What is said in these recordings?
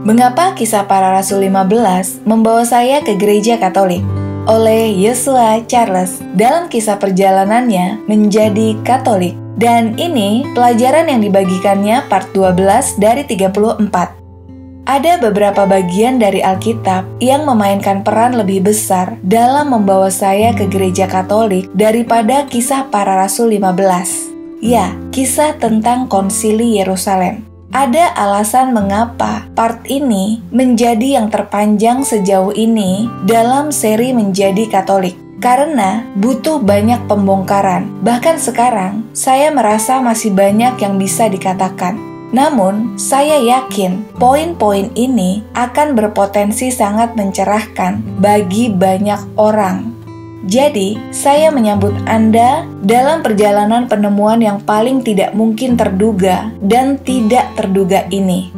Mengapa Kisah Para Rasul 15 membawa saya ke gereja Katolik? Oleh Yosua Charles dalam kisah perjalanannya menjadi Katolik. Dan ini pelajaran yang dibagikannya part 12 dari 34. Ada beberapa bagian dari Alkitab yang memainkan peran lebih besar dalam membawa saya ke gereja Katolik daripada Kisah Para Rasul 15. Ya, kisah tentang Konsili Yerusalem. Ada alasan mengapa part ini menjadi yang terpanjang sejauh ini dalam seri Menjadi Katolik. Karena butuh banyak pembongkaran. Bahkan sekarang, saya merasa masih banyak yang bisa dikatakan. Namun, saya yakin poin-poin ini akan berpotensi sangat mencerahkan bagi banyak orang. Jadi, saya menyambut Anda dalam perjalanan penemuan yang paling tidak mungkin terduga dan tidak terduga ini.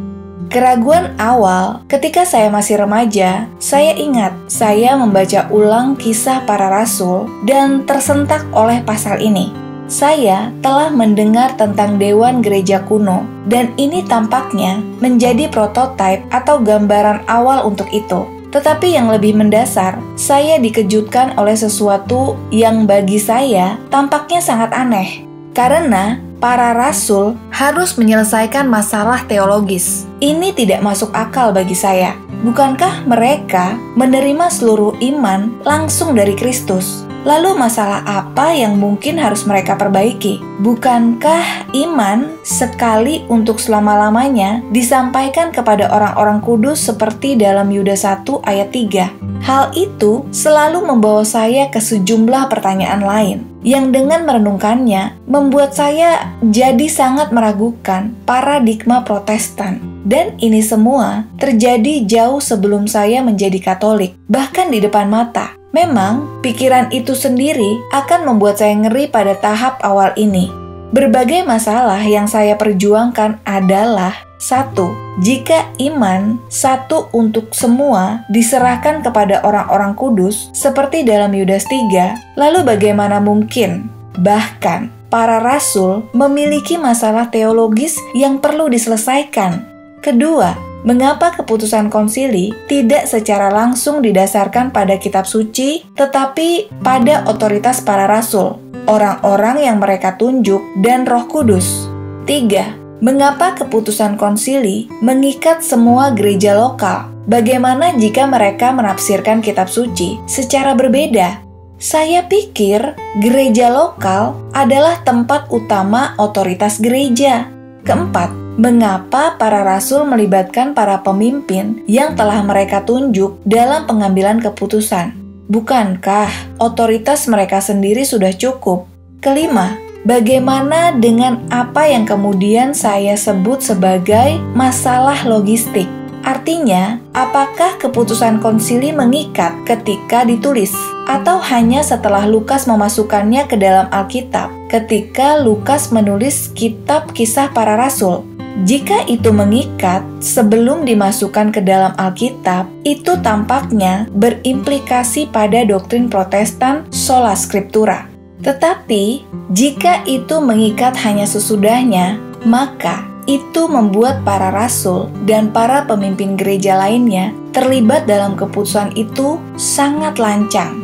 Keraguan awal ketika saya masih remaja, saya ingat saya membaca ulang Kisah Para Rasul dan tersentak oleh pasal ini. Saya telah mendengar tentang Dewan Gereja kuno dan ini tampaknya menjadi prototipe atau gambaran awal untuk itu. Tetapi yang lebih mendasar, saya dikejutkan oleh sesuatu yang bagi saya tampaknya sangat aneh. Karena para rasul harus menyelesaikan masalah teologis. Ini tidak masuk akal bagi saya. Bukankah mereka menerima seluruh iman langsung dari Kristus? Lalu masalah apa yang mungkin harus mereka perbaiki? Bukankah iman sekali untuk selama-lamanya disampaikan kepada orang-orang kudus seperti dalam Yudas 1 ayat 3? Hal itu selalu membawa saya ke sejumlah pertanyaan lain yang dengan merenungkannya membuat saya jadi sangat meragukan paradigma Protestan. Dan ini semua terjadi jauh sebelum saya menjadi Katolik, bahkan di depan mata. Memang, pikiran itu sendiri akan membuat saya ngeri pada tahap awal ini. Berbagai masalah yang saya perjuangkan adalah: 1. Jika iman satu untuk semua diserahkan kepada orang-orang kudus seperti dalam Yudas 3, lalu bagaimana mungkin bahkan para rasul memiliki masalah teologis yang perlu diselesaikan? Kedua, mengapa keputusan konsili tidak secara langsung didasarkan pada kitab suci, tetapi pada otoritas para rasul, orang-orang yang mereka tunjuk, dan Roh Kudus? 3. Mengapa keputusan konsili mengikat semua gereja lokal? Bagaimana jika mereka menafsirkan kitab suci secara berbeda? Saya pikir gereja lokal adalah tempat utama otoritas gereja. Keempat, mengapa para rasul melibatkan para pemimpin yang telah mereka tunjuk dalam pengambilan keputusan? Bukankah otoritas mereka sendiri sudah cukup? Kelima, bagaimana dengan apa yang kemudian saya sebut sebagai masalah logistik? Artinya, apakah keputusan konsili mengikat ketika ditulis? Atau hanya setelah Lukas memasukkannya ke dalam Alkitab, ketika Lukas menulis kitab Kisah Para Rasul? Jika itu mengikat sebelum dimasukkan ke dalam Alkitab, itu tampaknya berimplikasi pada doktrin Protestan sola scriptura. Tetapi, jika itu mengikat hanya sesudahnya, maka itu membuat para rasul dan para pemimpin gereja lainnya terlibat dalam keputusan itu sangat lancang.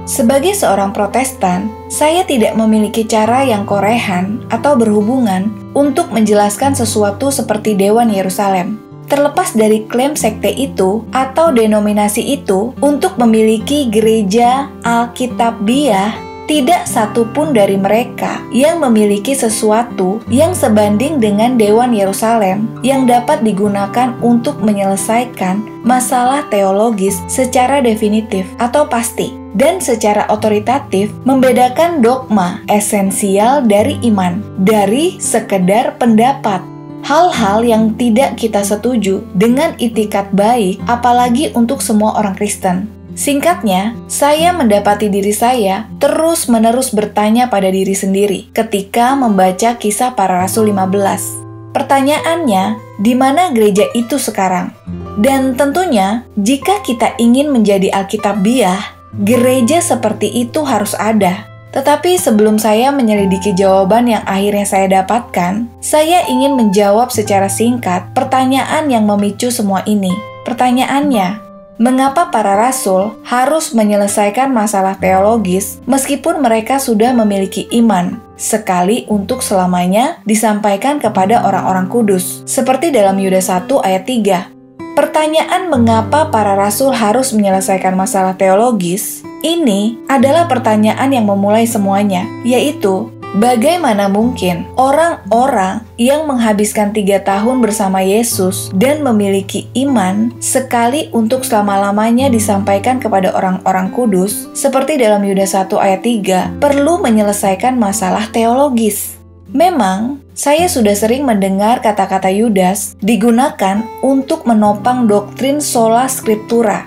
Sebagai seorang Protestan, saya tidak memiliki cara yang korehan atau berhubungan untuk menjelaskan sesuatu seperti Dewan Yerusalem. Terlepas dari klaim sekte itu atau denominasi itu untuk memiliki gereja Alkitabiah, tidak satu pun dari mereka yang memiliki sesuatu yang sebanding dengan Dewan Yerusalem yang dapat digunakan untuk menyelesaikan masalah teologis secara definitif atau pasti dan secara otoritatif membedakan dogma esensial dari iman dari sekedar pendapat. Hal-hal yang tidak kita setuju dengan itikat baik, apalagi untuk semua orang Kristen. Singkatnya, saya mendapati diri saya terus-menerus bertanya pada diri sendiri ketika membaca Kisah Para Rasul 15. Pertanyaannya, di mana gereja itu sekarang? Dan tentunya, jika kita ingin menjadi Alkitabiah, gereja seperti itu harus ada. Tetapi sebelum saya menyelidiki jawaban yang akhirnya saya dapatkan, saya ingin menjawab secara singkat pertanyaan yang memicu semua ini. Pertanyaannya, mengapa para rasul harus menyelesaikan masalah teologis meskipun mereka sudah memiliki iman, sekali untuk selamanya disampaikan kepada orang-orang kudus, seperti dalam Yudas 1 ayat 3. Pertanyaan mengapa para rasul harus menyelesaikan masalah teologis, ini adalah pertanyaan yang memulai semuanya, yaitu bagaimana mungkin orang-orang yang menghabiskan 3 tahun bersama Yesus dan memiliki iman sekali untuk selama-lamanya disampaikan kepada orang-orang kudus, seperti dalam Yudas 1 ayat 3, perlu menyelesaikan masalah teologis. Memang, saya sudah sering mendengar kata-kata Yudas digunakan untuk menopang doktrin sola scriptura.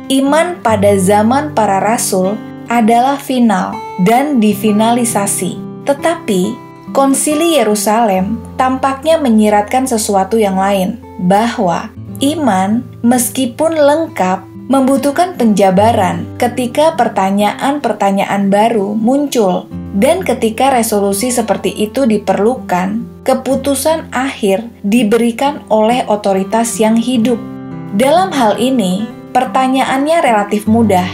Iman pada zaman para rasul adalah final dan difinalisasi. Tetapi, Konsili Yerusalem tampaknya menyiratkan sesuatu yang lain, bahwa iman meskipun lengkap membutuhkan penjabaran ketika pertanyaan-pertanyaan baru muncul. Dan ketika resolusi seperti itu diperlukan, keputusan akhir diberikan oleh otoritas yang hidup. Dalam hal ini, pertanyaannya relatif mudah.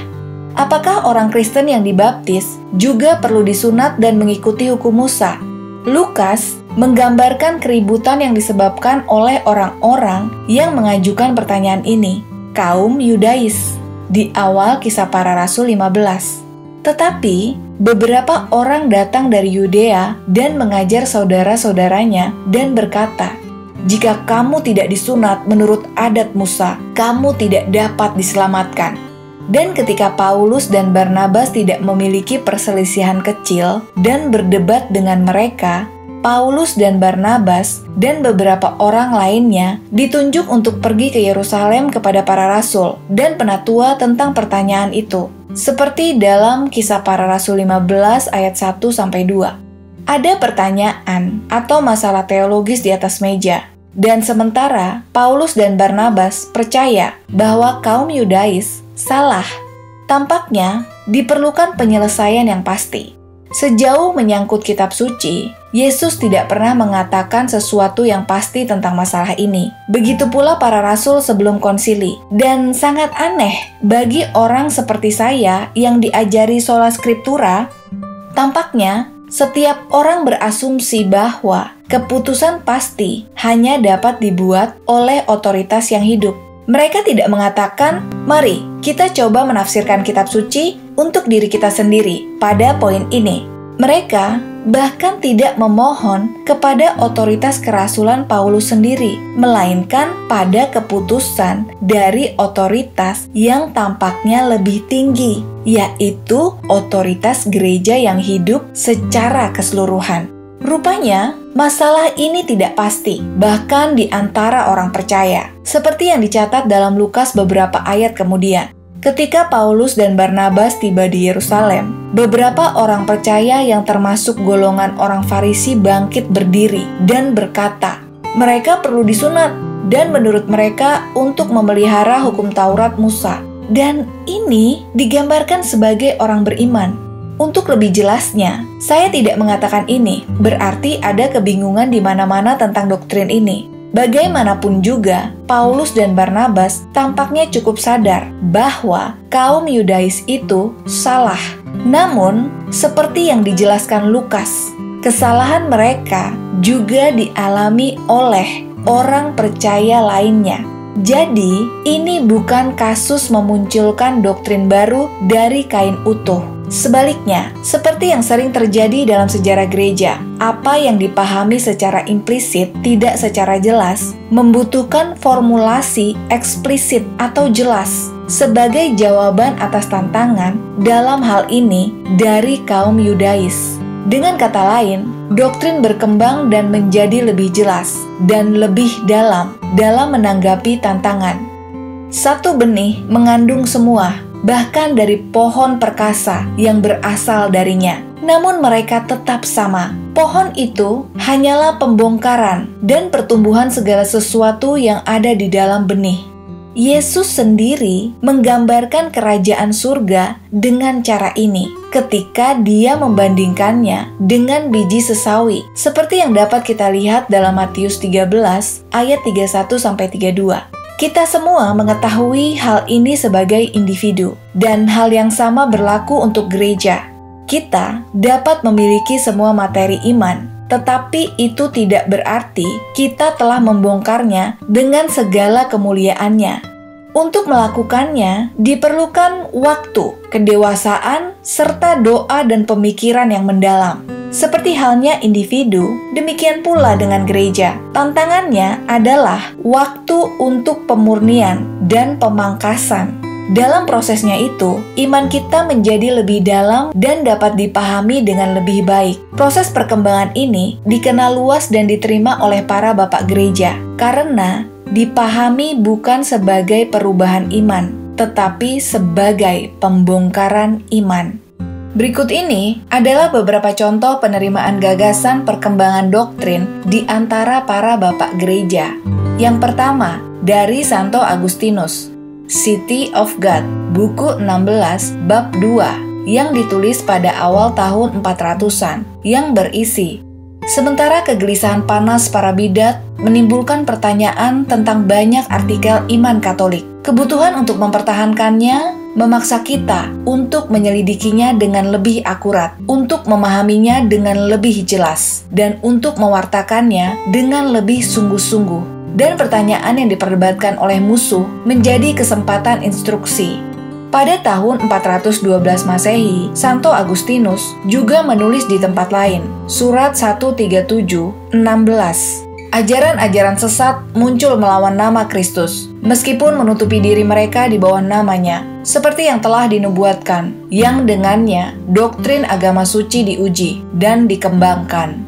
Apakah orang Kristen yang dibaptis juga perlu disunat dan mengikuti hukum Musa? Lukas menggambarkan keributan yang disebabkan oleh orang-orang yang mengajukan pertanyaan ini, kaum Yudais, di awal Kisah Para Rasul 15. Tetapi, beberapa orang datang dari Yudea dan mengajar saudara-saudaranya dan berkata, "Jika kamu tidak disunat menurut adat Musa, kamu tidak dapat diselamatkan." Dan ketika Paulus dan Barnabas tidak memiliki perselisihan kecil dan berdebat dengan mereka, Paulus dan Barnabas dan beberapa orang lainnya ditunjuk untuk pergi ke Yerusalem kepada para rasul dan penatua tentang pertanyaan itu. Seperti dalam Kisah Para Rasul 15 ayat 1-2. Ada pertanyaan atau masalah teologis di atas meja. Dan sementara Paulus dan Barnabas percaya bahwa kaum Yudais salah, tampaknya diperlukan penyelesaian yang pasti. Sejauh menyangkut kitab suci, Yesus tidak pernah mengatakan sesuatu yang pasti tentang masalah ini. Begitu pula para rasul sebelum konsili. Dan sangat aneh bagi orang seperti saya yang diajari sola scriptura, tampaknya setiap orang berasumsi bahwa keputusan pasti hanya dapat dibuat oleh otoritas yang hidup. Mereka tidak mengatakan, "Mari kita coba menafsirkan kitab suci untuk diri kita sendiri pada poin ini." Mereka bahkan tidak memohon kepada otoritas kerasulan Paulus sendiri, melainkan pada keputusan dari otoritas yang tampaknya lebih tinggi, yaitu otoritas gereja yang hidup secara keseluruhan. Rupanya, masalah ini tidak pasti, bahkan di antara orang percaya. Seperti yang dicatat dalam Lukas beberapa ayat kemudian. Ketika Paulus dan Barnabas tiba di Yerusalem, beberapa orang percaya yang termasuk golongan orang Farisi bangkit berdiri dan berkata, mereka perlu disunat, dan menurut mereka untuk memelihara hukum Taurat Musa. Dan ini digambarkan sebagai orang beriman. Untuk lebih jelasnya, saya tidak mengatakan ini, berarti ada kebingungan di mana-mana tentang doktrin ini. Bagaimanapun juga, Paulus dan Barnabas tampaknya cukup sadar bahwa kaum Yudais itu salah. Namun, seperti yang dijelaskan Lukas, kesalahan mereka juga dialami oleh orang percaya lainnya. Jadi, ini bukan kasus memunculkan doktrin baru dari kain utuh. Sebaliknya, seperti yang sering terjadi dalam sejarah gereja, apa yang dipahami secara implisit tidak secara jelas membutuhkan formulasi eksplisit atau jelas sebagai jawaban atas tantangan dalam hal ini dari kaum Yudais. Dengan kata lain, doktrin berkembang dan menjadi lebih jelas dan lebih dalam menanggapi tantangan. Satu benih mengandung semua, bahkan dari pohon perkasa yang berasal darinya. Namun mereka tetap sama. Pohon itu hanyalah pembongkaran dan pertumbuhan segala sesuatu yang ada di dalam benih. Yesus sendiri menggambarkan kerajaan surga dengan cara ini ketika dia membandingkannya dengan biji sesawi, seperti yang dapat kita lihat dalam Matius 13 ayat 31-32. Kita semua mengetahui hal ini sebagai individu, dan hal yang sama berlaku untuk gereja. Kita dapat memiliki semua materi iman, tetapi itu tidak berarti kita telah membongkarnya dengan segala kemuliaannya. Untuk melakukannya, diperlukan waktu, kedewasaan, serta doa dan pemikiran yang mendalam. Seperti halnya individu, demikian pula dengan gereja. Tantangannya adalah waktu untuk pemurnian dan pemangkasan. Dalam prosesnya itu, iman kita menjadi lebih dalam dan dapat dipahami dengan lebih baik. Proses perkembangan ini dikenal luas dan diterima oleh para bapak gereja, karena dipahami bukan sebagai perubahan iman, tetapi sebagai pembongkaran iman. Berikut ini adalah beberapa contoh penerimaan gagasan perkembangan doktrin di antara para bapak gereja. Yang pertama, dari Santo Agustinus, City of God, buku 16, bab 2, yang ditulis pada awal tahun 400-an, yang berisi, sementara kegelisahan panas para bidat menimbulkan pertanyaan tentang banyak artikel iman Katolik. Kebutuhan untuk mempertahankannya memaksa kita untuk menyelidikinya dengan lebih akurat, untuk memahaminya dengan lebih jelas, dan untuk mewartakannya dengan lebih sungguh-sungguh. Dan pertanyaan yang diperdebatkan oleh musuh menjadi kesempatan instruksi. Pada tahun 412 Masehi, Santo Agustinus juga menulis di tempat lain, surat 137-16. Ajaran-ajaran sesat muncul melawan nama Kristus, meskipun menutupi diri mereka di bawah namanya, seperti yang telah dinubuatkan, yang dengannya doktrin agama suci diuji dan dikembangkan.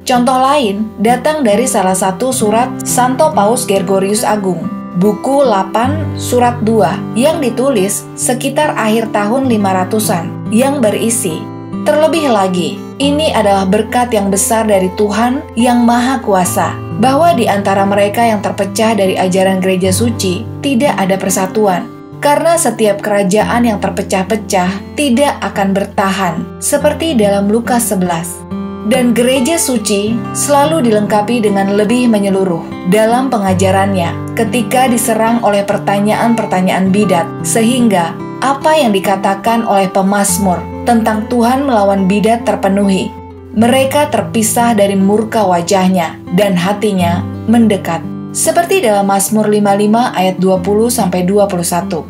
Contoh lain datang dari salah satu surat Santo Paus Gregorius Agung, buku 8 surat 2, yang ditulis sekitar akhir tahun 500-an, yang berisi, terlebih lagi, ini adalah berkat yang besar dari Tuhan yang Maha Kuasa, bahwa di antara mereka yang terpecah dari ajaran gereja suci, tidak ada persatuan. Karena setiap kerajaan yang terpecah-pecah tidak akan bertahan, seperti dalam Lukas 11. Dan gereja suci selalu dilengkapi dengan lebih menyeluruh dalam pengajarannya ketika diserang oleh pertanyaan-pertanyaan bidat, sehingga apa yang dikatakan oleh pemazmur tentang Tuhan melawan bidat terpenuhi. Mereka terpisah dari murka wajahnya dan hatinya mendekat. Seperti dalam Mazmur 55 ayat 20-21.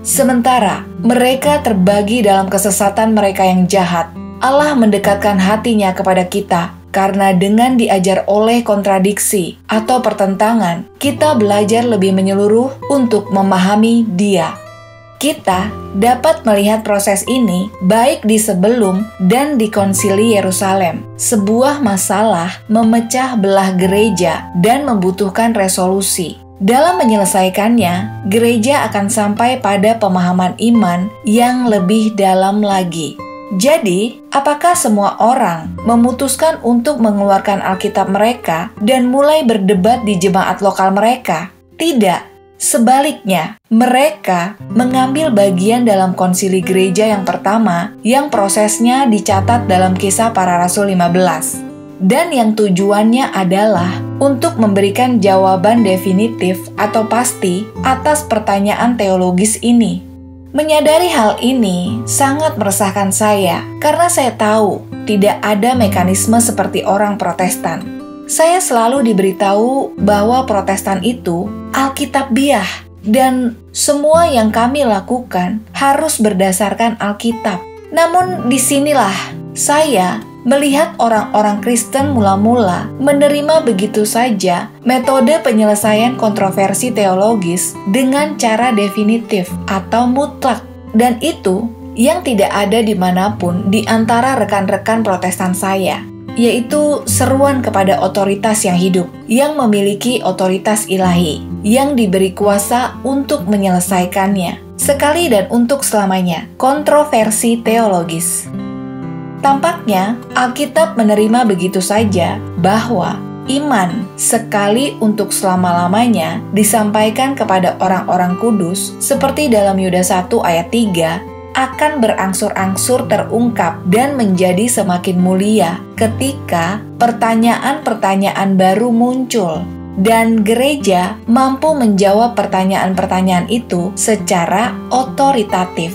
Sementara mereka terbagi dalam kesesatan mereka yang jahat, Allah mendekatkan hatinya kepada kita, karena dengan diajar oleh kontradiksi atau pertentangan, kita belajar lebih menyeluruh untuk memahami Dia. Kita dapat melihat proses ini baik di sebelum dan di konsili Yerusalem. Sebuah masalah memecah belah gereja dan membutuhkan resolusi. Dalam menyelesaikannya, gereja akan sampai pada pemahaman iman yang lebih dalam lagi. Jadi, apakah semua orang memutuskan untuk mengeluarkan Alkitab mereka dan mulai berdebat di jemaat lokal mereka? Tidak. Sebaliknya, mereka mengambil bagian dalam konsili gereja yang pertama yang prosesnya dicatat dalam Kisah Para Rasul 15. Dan yang tujuannya adalah untuk memberikan jawaban definitif atau pasti atas pertanyaan teologis ini. Menyadari hal ini sangat meresahkan saya karena saya tahu tidak ada mekanisme seperti orang Protestan. Saya selalu diberitahu bahwa Protestan itu Alkitabiah dan semua yang kami lakukan harus berdasarkan Alkitab. Namun disinilah saya melihat orang-orang Kristen mula-mula menerima begitu saja metode penyelesaian kontroversi teologis dengan cara definitif atau mutlak. Dan itu yang tidak ada dimanapun di antara rekan-rekan Protestan saya, yaitu seruan kepada otoritas yang hidup, yang memiliki otoritas ilahi, yang diberi kuasa untuk menyelesaikannya, sekali dan untuk selamanya, kontroversi teologis. Tampaknya Alkitab menerima begitu saja bahwa iman sekali untuk selama-lamanya disampaikan kepada orang-orang kudus seperti dalam Yudas 1 ayat 3 akan berangsur-angsur terungkap dan menjadi semakin mulia ketika pertanyaan-pertanyaan baru muncul dan gereja mampu menjawab pertanyaan-pertanyaan itu secara otoritatif.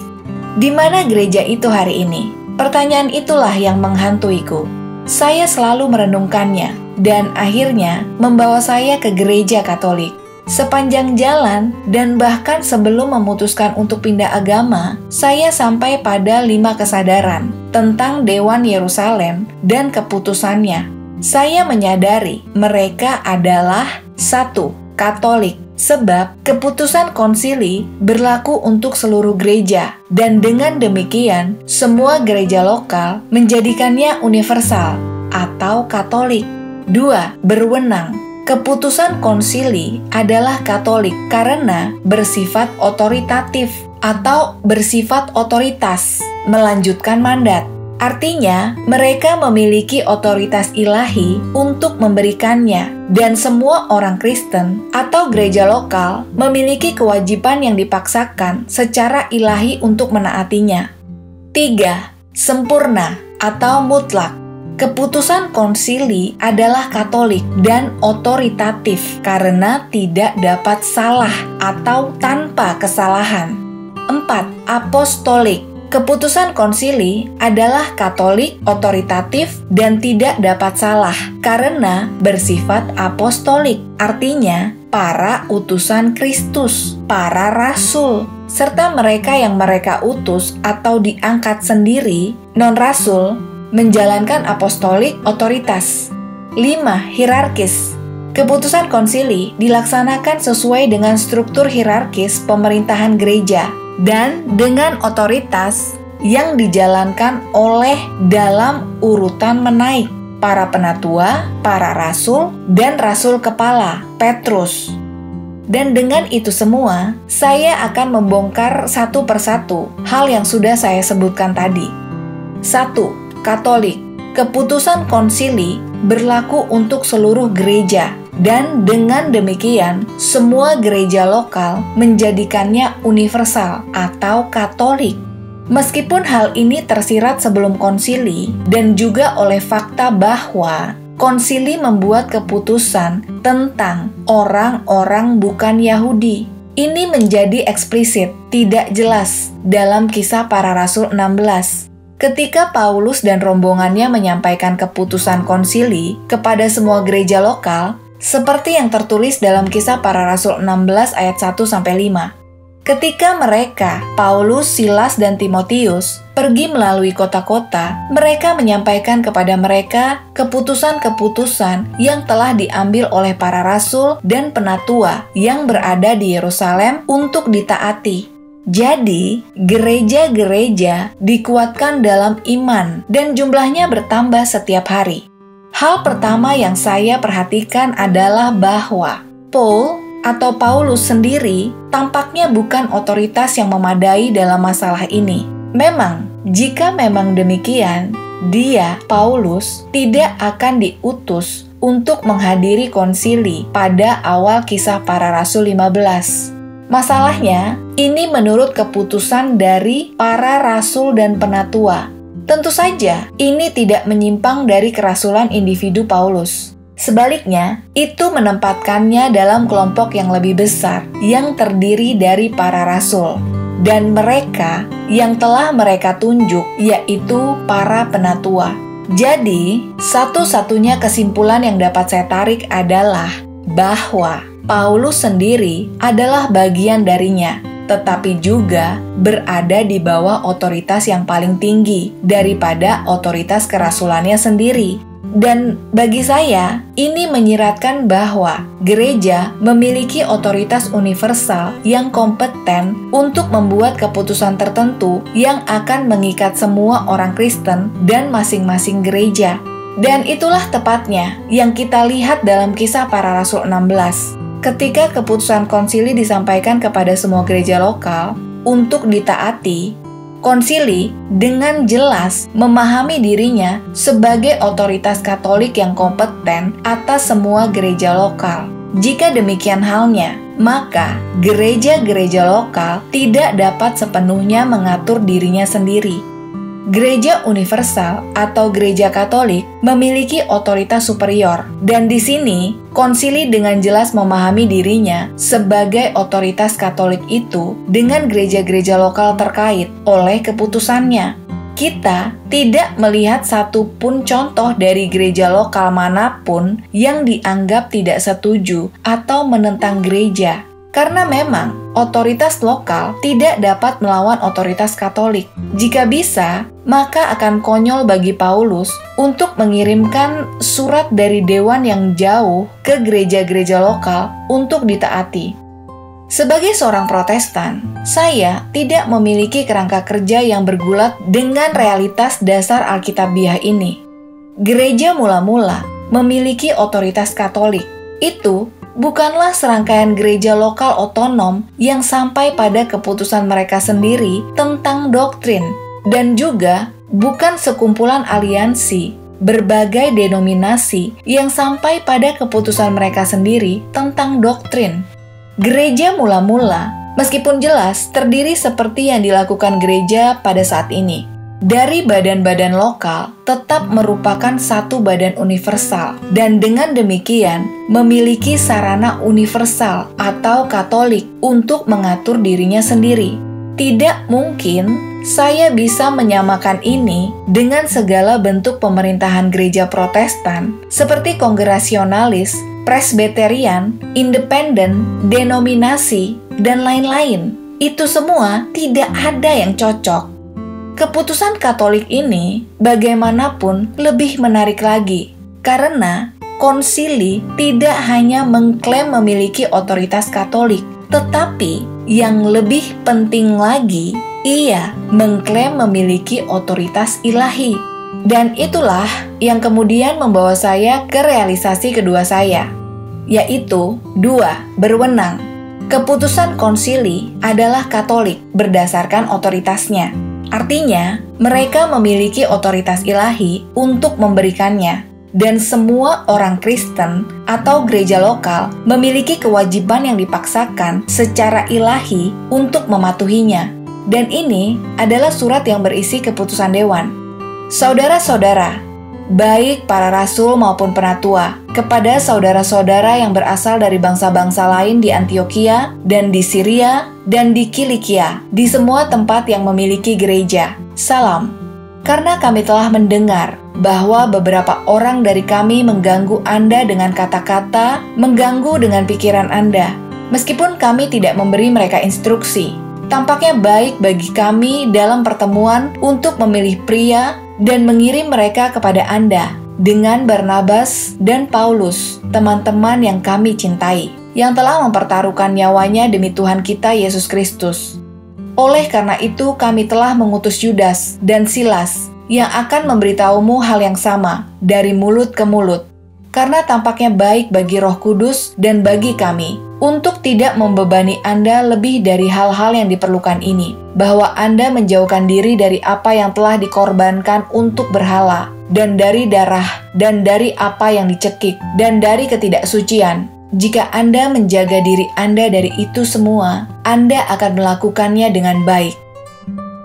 Di mana gereja itu hari ini? Pertanyaan itulah yang menghantuiku. Saya selalu merenungkannya dan akhirnya membawa saya ke gereja Katolik. Sepanjang jalan dan bahkan sebelum memutuskan untuk pindah agama, saya sampai pada 5 kesadaran tentang Dewan Yerusalem dan keputusannya. Saya menyadari mereka adalah 1. Katolik, sebab keputusan konsili berlaku untuk seluruh gereja, dan dengan demikian semua gereja lokal menjadikannya universal atau Katolik. 2. Berwenang. Keputusan konsili adalah Katolik karena bersifat otoritatif atau bersifat otoritas, melanjutkan mandat. Artinya, mereka memiliki otoritas ilahi untuk memberikannya, dan semua orang Kristen atau gereja lokal memiliki kewajiban yang dipaksakan secara ilahi untuk menaatinya. 3. Sempurna atau mutlak. Keputusan konsili adalah Katolik dan otoritatif karena tidak dapat salah atau tanpa kesalahan. 4. Apostolik. Keputusan konsili adalah Katolik, otoritatif, dan tidak dapat salah karena bersifat apostolik. Artinya, para utusan Kristus, para rasul, serta mereka yang mereka utus atau diangkat sendiri, non-rasul, menjalankan apostolik otoritas. 5. Hierarkis. Keputusan konsili dilaksanakan sesuai dengan struktur hierarkis pemerintahan gereja dan dengan otoritas yang dijalankan oleh dalam urutan menaik para penatua, para rasul, dan rasul kepala, Petrus. Dan dengan itu semua, saya akan membongkar satu persatu hal yang sudah saya sebutkan tadi. 1. Katolik. Keputusan konsili berlaku untuk seluruh gereja dan dengan demikian semua gereja lokal menjadikannya universal atau Katolik. Meskipun hal ini tersirat sebelum konsili dan juga oleh fakta bahwa konsili membuat keputusan tentang orang-orang bukan Yahudi. Ini menjadi eksplisit, tidak jelas dalam Kisah Para Rasul 16. Ketika Paulus dan rombongannya menyampaikan keputusan konsili kepada semua gereja lokal, seperti yang tertulis dalam Kisah Para Rasul 16 ayat 1-5. Ketika mereka, Paulus, Silas, dan Timotius, pergi melalui kota-kota, mereka menyampaikan kepada mereka keputusan-keputusan yang telah diambil oleh para rasul dan penatua yang berada di Yerusalem untuk ditaati. Jadi, gereja-gereja dikuatkan dalam iman dan jumlahnya bertambah setiap hari. Hal pertama yang saya perhatikan adalah bahwa Paul atau Paulus sendiri tampaknya bukan otoritas yang memadai dalam masalah ini. Memang, jika memang demikian, dia, Paulus, tidak akan diutus untuk menghadiri konsili pada awal Kisah Para Rasul 15. Masalahnya, ini menurut keputusan dari para rasul dan penatua. Tentu saja, ini tidak menyimpang dari kerasulan individu Paulus. Sebaliknya, itu menempatkannya dalam kelompok yang lebih besar, yang terdiri dari para rasul. Dan mereka yang telah mereka tunjuk, yaitu para penatua. Jadi, satu-satunya kesimpulan yang dapat saya tarik adalah bahwa Paulus sendiri adalah bagian darinya, tetapi juga berada di bawah otoritas yang paling tinggi daripada otoritas kerasulannya sendiri. Dan bagi saya, ini menyiratkan bahwa gereja memiliki otoritas universal yang kompeten untuk membuat keputusan tertentu yang akan mengikat semua orang Kristen dan masing-masing gereja. Dan itulah tepatnya yang kita lihat dalam Kisah Para Rasul 16. Ketika keputusan konsili disampaikan kepada semua gereja lokal untuk ditaati, Konsili dengan jelas memahami dirinya sebagai otoritas Katolik yang kompeten atas semua gereja lokal. Jika demikian halnya, maka gereja-gereja lokal tidak dapat sepenuhnya mengatur dirinya sendiri. Gereja universal atau gereja Katolik memiliki otoritas superior, dan di sini konsili dengan jelas memahami dirinya sebagai otoritas Katolik itu dengan gereja-gereja lokal terkait oleh keputusannya. Kita tidak melihat satupun contoh dari gereja lokal manapun yang dianggap tidak setuju atau menentang gereja. Karena memang otoritas lokal tidak dapat melawan otoritas Katolik. Jika bisa, maka akan konyol bagi Paulus untuk mengirimkan surat dari dewan yang jauh ke gereja-gereja lokal untuk ditaati. Sebagai seorang Protestan, saya tidak memiliki kerangka kerja yang bergulat dengan realitas dasar Alkitabiah ini. Gereja mula-mula memiliki otoritas Katolik. Itu bukanlah serangkaian gereja lokal otonom yang sampai pada keputusan mereka sendiri tentang doktrin, dan juga bukan sekumpulan aliansi berbagai denominasi yang sampai pada keputusan mereka sendiri tentang doktrin. Gereja mula-mula, meskipun jelas terdiri seperti yang dilakukan gereja pada saat ini, dari badan-badan lokal tetap merupakan satu badan universal, dan dengan demikian memiliki sarana universal atau Katolik untuk mengatur dirinya sendiri. Tidak mungkin saya bisa menyamakan ini dengan segala bentuk pemerintahan gereja Protestan seperti kongregasionalis, presbyterian, independen, denominasi, dan lain-lain. Itu semua tidak ada yang cocok. Keputusan Katolik ini bagaimanapun lebih menarik lagi, karena konsili tidak hanya mengklaim memiliki otoritas Katolik, tetapi yang lebih penting lagi, ia mengklaim memiliki otoritas ilahi. Dan itulah yang kemudian membawa saya ke realisasi kedua saya, yaitu 2. Berwenang. Keputusan konsili adalah Katolik berdasarkan otoritasnya. Artinya, mereka memiliki otoritas ilahi untuk memberikannya, dan semua orang Kristen atau gereja lokal memiliki kewajiban yang dipaksakan secara ilahi untuk mematuhinya. Dan ini adalah surat yang berisi keputusan dewan. Saudara-saudara, baik para rasul maupun penatua, kepada saudara-saudara yang berasal dari bangsa-bangsa lain di Antiokhia dan di Syria dan di Kilikia, di semua tempat yang memiliki gereja. Salam. Karena kami telah mendengar bahwa beberapa orang dari kami mengganggu Anda dengan kata-kata, mengganggu dengan pikiran Anda. Meskipun kami tidak memberi mereka instruksi, tampaknya baik bagi kami dalam pertemuan untuk memilih pria dan mengirim mereka kepada Anda dengan Barnabas dan Paulus, teman-teman yang kami cintai, yang telah mempertaruhkan nyawanya demi Tuhan kita Yesus Kristus. Oleh karena itu kami telah mengutus Yudas dan Silas yang akan memberitahumu hal yang sama dari mulut ke mulut, karena tampaknya baik bagi Roh Kudus dan bagi kami untuk tidak membebani Anda lebih dari hal-hal yang diperlukan ini, bahwa Anda menjauhkan diri dari apa yang telah dikorbankan untuk berhala, dan dari darah, dan dari apa yang dicekik, dan dari ketidaksucian. Jika Anda menjaga diri Anda dari itu semua, Anda akan melakukannya dengan baik.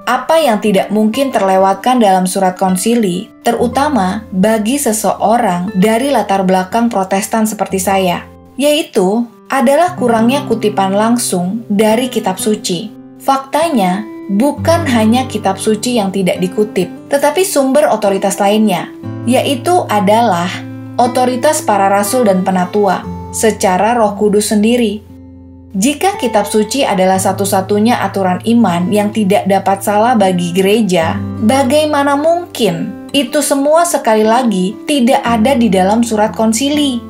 Apa yang tidak mungkin terlewatkan dalam surat konsili, terutama bagi seseorang dari latar belakang Protestan seperti saya, yaitu adalah kurangnya kutipan langsung dari kitab suci. Faktanya, bukan hanya kitab suci yang tidak dikutip, tetapi sumber otoritas lainnya, yaitu adalah otoritas para rasul dan penatua secara Roh Kudus sendiri. Jika kitab suci adalah satu-satunya aturan iman yang tidak dapat salah bagi gereja, bagaimana mungkin itu semua sekali lagi tidak ada di dalam surat konsili?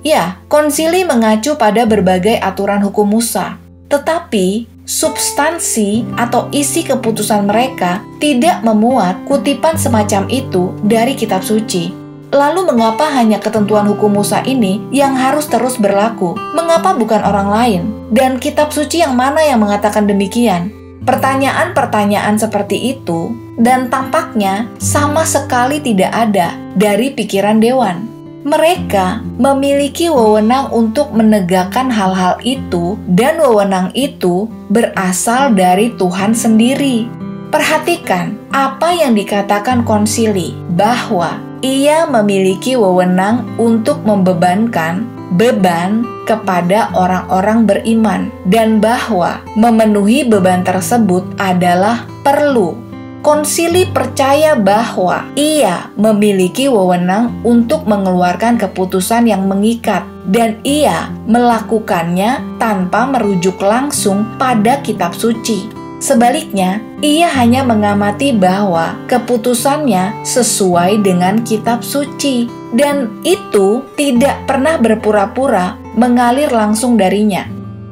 Ya, konsili mengacu pada berbagai aturan hukum Musa, tetapi substansi atau isi keputusan mereka tidak memuat kutipan semacam itu dari kitab suci. Lalu mengapa hanya ketentuan hukum Musa ini yang harus terus berlaku? Mengapa bukan orang lain? Dan kitab suci yang mana yang mengatakan demikian? Pertanyaan-pertanyaan seperti itu dan tampaknya sama sekali tidak ada dari pikiran dewan. Mereka memiliki wewenang untuk menegakkan hal-hal itu, dan wewenang itu berasal dari Tuhan sendiri. Perhatikan apa yang dikatakan konsili, bahwa ia memiliki wewenang untuk membebankan beban kepada orang-orang beriman, dan bahwa memenuhi beban tersebut adalah perlu. Konsili percaya bahwa ia memiliki wewenang untuk mengeluarkan keputusan yang mengikat, dan ia melakukannya tanpa merujuk langsung pada kitab suci. Sebaliknya, ia hanya mengamati bahwa keputusannya sesuai dengan kitab suci, dan itu tidak pernah berpura-pura mengalir langsung darinya.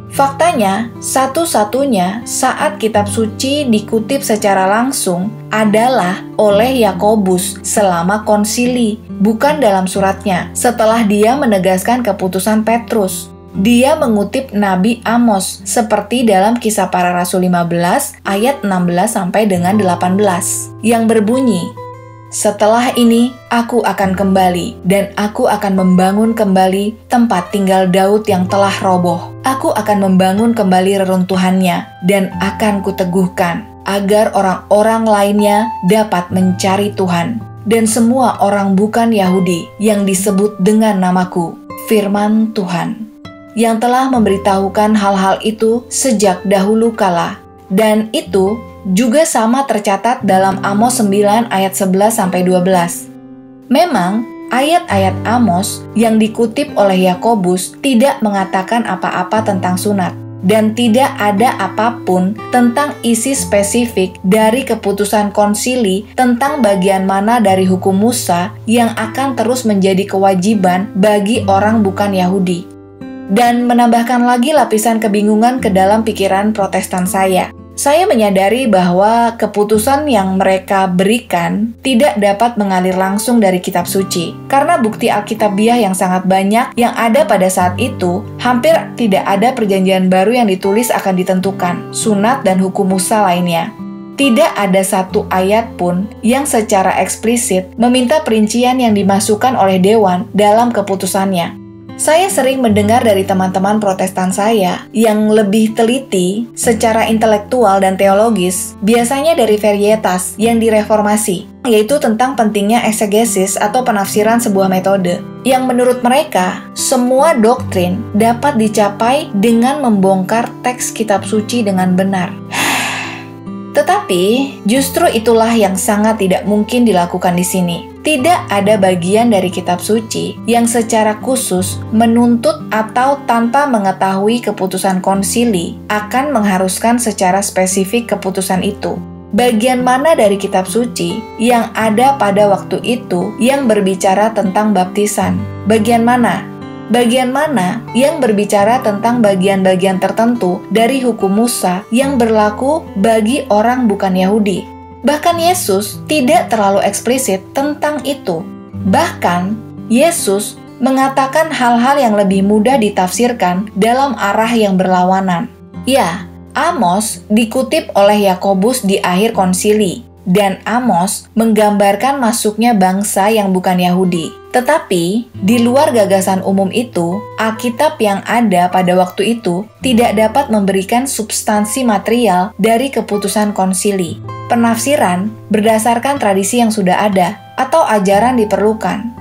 Faktanya, satu-satunya saat kitab suci dikutip secara langsung adalah oleh Yakobus selama konsili, bukan dalam suratnya, setelah dia menegaskan keputusan Petrus. Dia mengutip Nabi Amos seperti dalam Kisah Para Rasul 15 ayat 16 sampai dengan 18 yang berbunyi, "Setelah ini aku akan kembali, dan aku akan membangun kembali tempat tinggal Daud yang telah roboh. Aku akan membangun kembali reruntuhannya, dan akan kuteguhkan, agar orang-orang lainnya dapat mencari Tuhan, dan semua orang bukan Yahudi yang disebut dengan namaku, firman Tuhan, yang telah memberitahukan hal-hal itu sejak dahulu kala." Dan itu juga sama tercatat dalam Amos 9 ayat 11-12. Memang, ayat-ayat Amos yang dikutip oleh Yakobus tidak mengatakan apa-apa tentang sunat, dan tidak ada apapun tentang isi spesifik dari keputusan konsili tentang bagian mana dari hukum Musa yang akan terus menjadi kewajiban bagi orang bukan Yahudi. Dan menambahkan lagi lapisan kebingungan ke dalam pikiran Protestan saya. Saya menyadari bahwa keputusan yang mereka berikan tidak dapat mengalir langsung dari kitab suci. Karena bukti Alkitabiah yang sangat banyak yang ada pada saat itu, hampir tidak ada perjanjian baru yang ditulis akan ditentukan, sunat dan hukum Musa lainnya. Tidak ada satu ayat pun yang secara eksplisit meminta perincian yang dimasukkan oleh dewan dalam keputusannya. Saya sering mendengar dari teman-teman Protestan saya yang lebih teliti secara intelektual dan teologis, biasanya dari Varietas yang direformasi, yaitu tentang pentingnya eksegesis atau penafsiran sebuah metode, yang menurut mereka, semua doktrin dapat dicapai dengan membongkar teks kitab suci dengan benar. Tetapi, justru itulah yang sangat tidak mungkin dilakukan di sini. Tidak ada bagian dari kitab suci yang secara khusus menuntut atau tanpa mengetahui keputusan konsili akan mengharuskan secara spesifik keputusan itu. Bagian mana dari kitab suci yang ada pada waktu itu yang berbicara tentang baptisan? Bagian mana? Bagian mana yang berbicara tentang bagian-bagian tertentu dari hukum Musa yang berlaku bagi orang bukan Yahudi? Bahkan Yesus tidak terlalu eksplisit tentang itu. Bahkan Yesus mengatakan hal-hal yang lebih mudah ditafsirkan dalam arah yang berlawanan. Ya, Amos dikutip oleh Yakobus di akhir konsili, dan Amos menggambarkan masuknya bangsa yang bukan Yahudi. Tetapi, di luar gagasan umum itu, Alkitab yang ada pada waktu itu tidak dapat memberikan substansi material dari keputusan konsili. Penafsiran berdasarkan tradisi yang sudah ada atau ajaran diperlukan.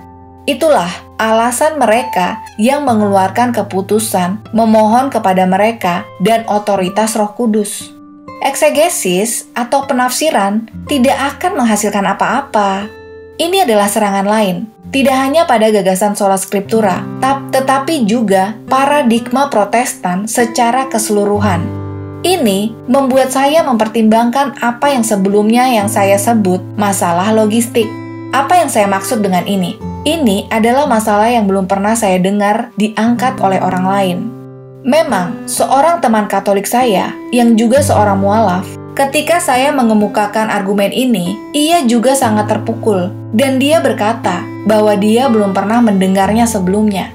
Itulah alasan mereka yang mengeluarkan keputusan memohon kepada mereka dan otoritas Roh Kudus. Eksegesis atau penafsiran tidak akan menghasilkan apa-apa. Ini adalah serangan lain, tidak hanya pada gagasan sola scriptura, tetapi juga paradigma Protestan secara keseluruhan. Ini membuat saya mempertimbangkan apa yang sebelumnya yang saya sebut masalah logistik. Apa yang saya maksud dengan ini? Ini adalah masalah yang belum pernah saya dengar diangkat oleh orang lain. Memang, seorang teman Katolik saya, yang juga seorang mualaf, ketika saya mengemukakan argumen ini, ia juga sangat terpukul, dan dia berkata bahwa dia belum pernah mendengarnya sebelumnya.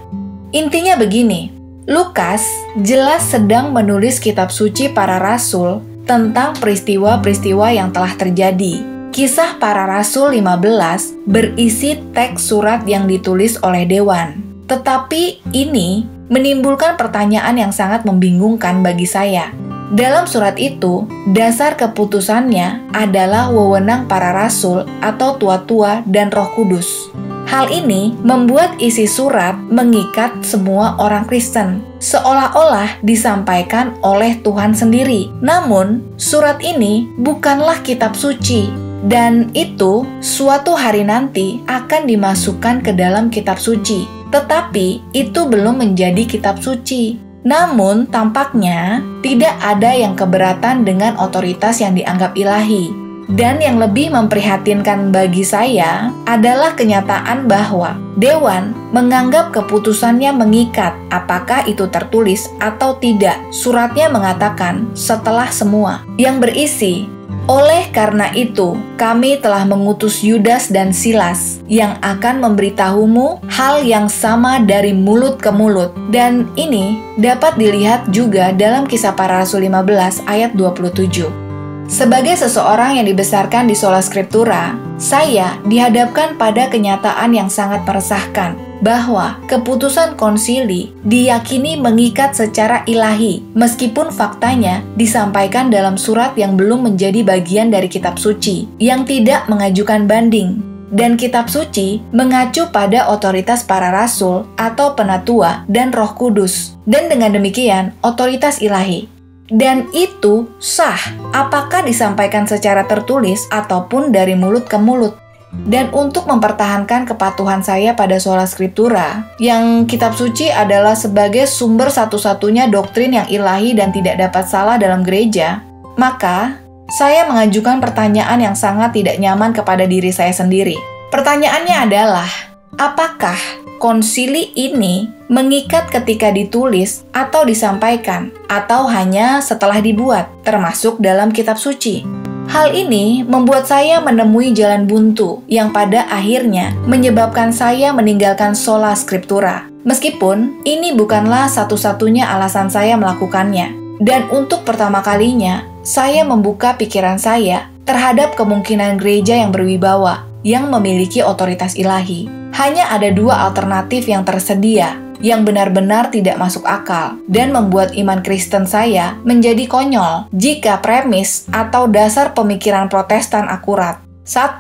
Intinya begini, Lukas jelas sedang menulis kitab suci para rasul tentang peristiwa-peristiwa yang telah terjadi. Kisah Para Rasul 15 berisi teks surat yang ditulis oleh Dewan. Tetapi ini menimbulkan pertanyaan yang sangat membingungkan bagi saya. Dalam surat itu, dasar keputusannya adalah wewenang para rasul atau tua-tua dan Roh Kudus. Hal ini membuat isi surat mengikat semua orang Kristen, seolah-olah disampaikan oleh Tuhan sendiri. Namun, surat ini bukanlah kitab suci, dan itu suatu hari nanti akan dimasukkan ke dalam kitab suci. Tetapi itu belum menjadi kitab suci. Namun, tampaknya tidak ada yang keberatan dengan otoritas yang dianggap ilahi. Dan yang lebih memprihatinkan bagi saya adalah kenyataan bahwa Dewan menganggap keputusannya mengikat, apakah itu tertulis atau tidak. Suratnya mengatakan setelah semua, yang berisi, oleh karena itu, kami telah mengutus Yudas dan Silas yang akan memberitahumu hal yang sama dari mulut ke mulut. Dan ini dapat dilihat juga dalam Kisah Para Rasul 15 ayat 27. Sebagai seseorang yang dibesarkan di sola scriptura, saya dihadapkan pada kenyataan yang sangat meresahkan bahwa keputusan konsili diyakini mengikat secara ilahi, meskipun faktanya disampaikan dalam surat yang belum menjadi bagian dari kitab suci, yang tidak mengajukan banding. Dan kitab suci mengacu pada otoritas para rasul atau penatua dan Roh Kudus, dan dengan demikian otoritas ilahi. Dan itu sah, apakah disampaikan secara tertulis ataupun dari mulut ke mulut. Dan untuk mempertahankan kepatuhan saya pada sola scriptura, yang kitab suci adalah sebagai sumber satu-satunya doktrin yang ilahi dan tidak dapat salah dalam gereja, maka saya mengajukan pertanyaan yang sangat tidak nyaman kepada diri saya sendiri. Pertanyaannya adalah, apakah konsili ini mengikat ketika ditulis atau disampaikan, atau hanya setelah dibuat, termasuk dalam kitab suci? Hal ini membuat saya menemui jalan buntu yang pada akhirnya menyebabkan saya meninggalkan sola scriptura. Meskipun ini bukanlah satu-satunya alasan saya melakukannya. Dan untuk pertama kalinya, saya membuka pikiran saya terhadap kemungkinan gereja yang berwibawa, yang memiliki otoritas ilahi. Hanya ada dua alternatif yang tersedia, yang benar-benar tidak masuk akal, dan membuat iman Kristen saya menjadi konyol jika premis atau dasar pemikiran Protestan akurat. 1.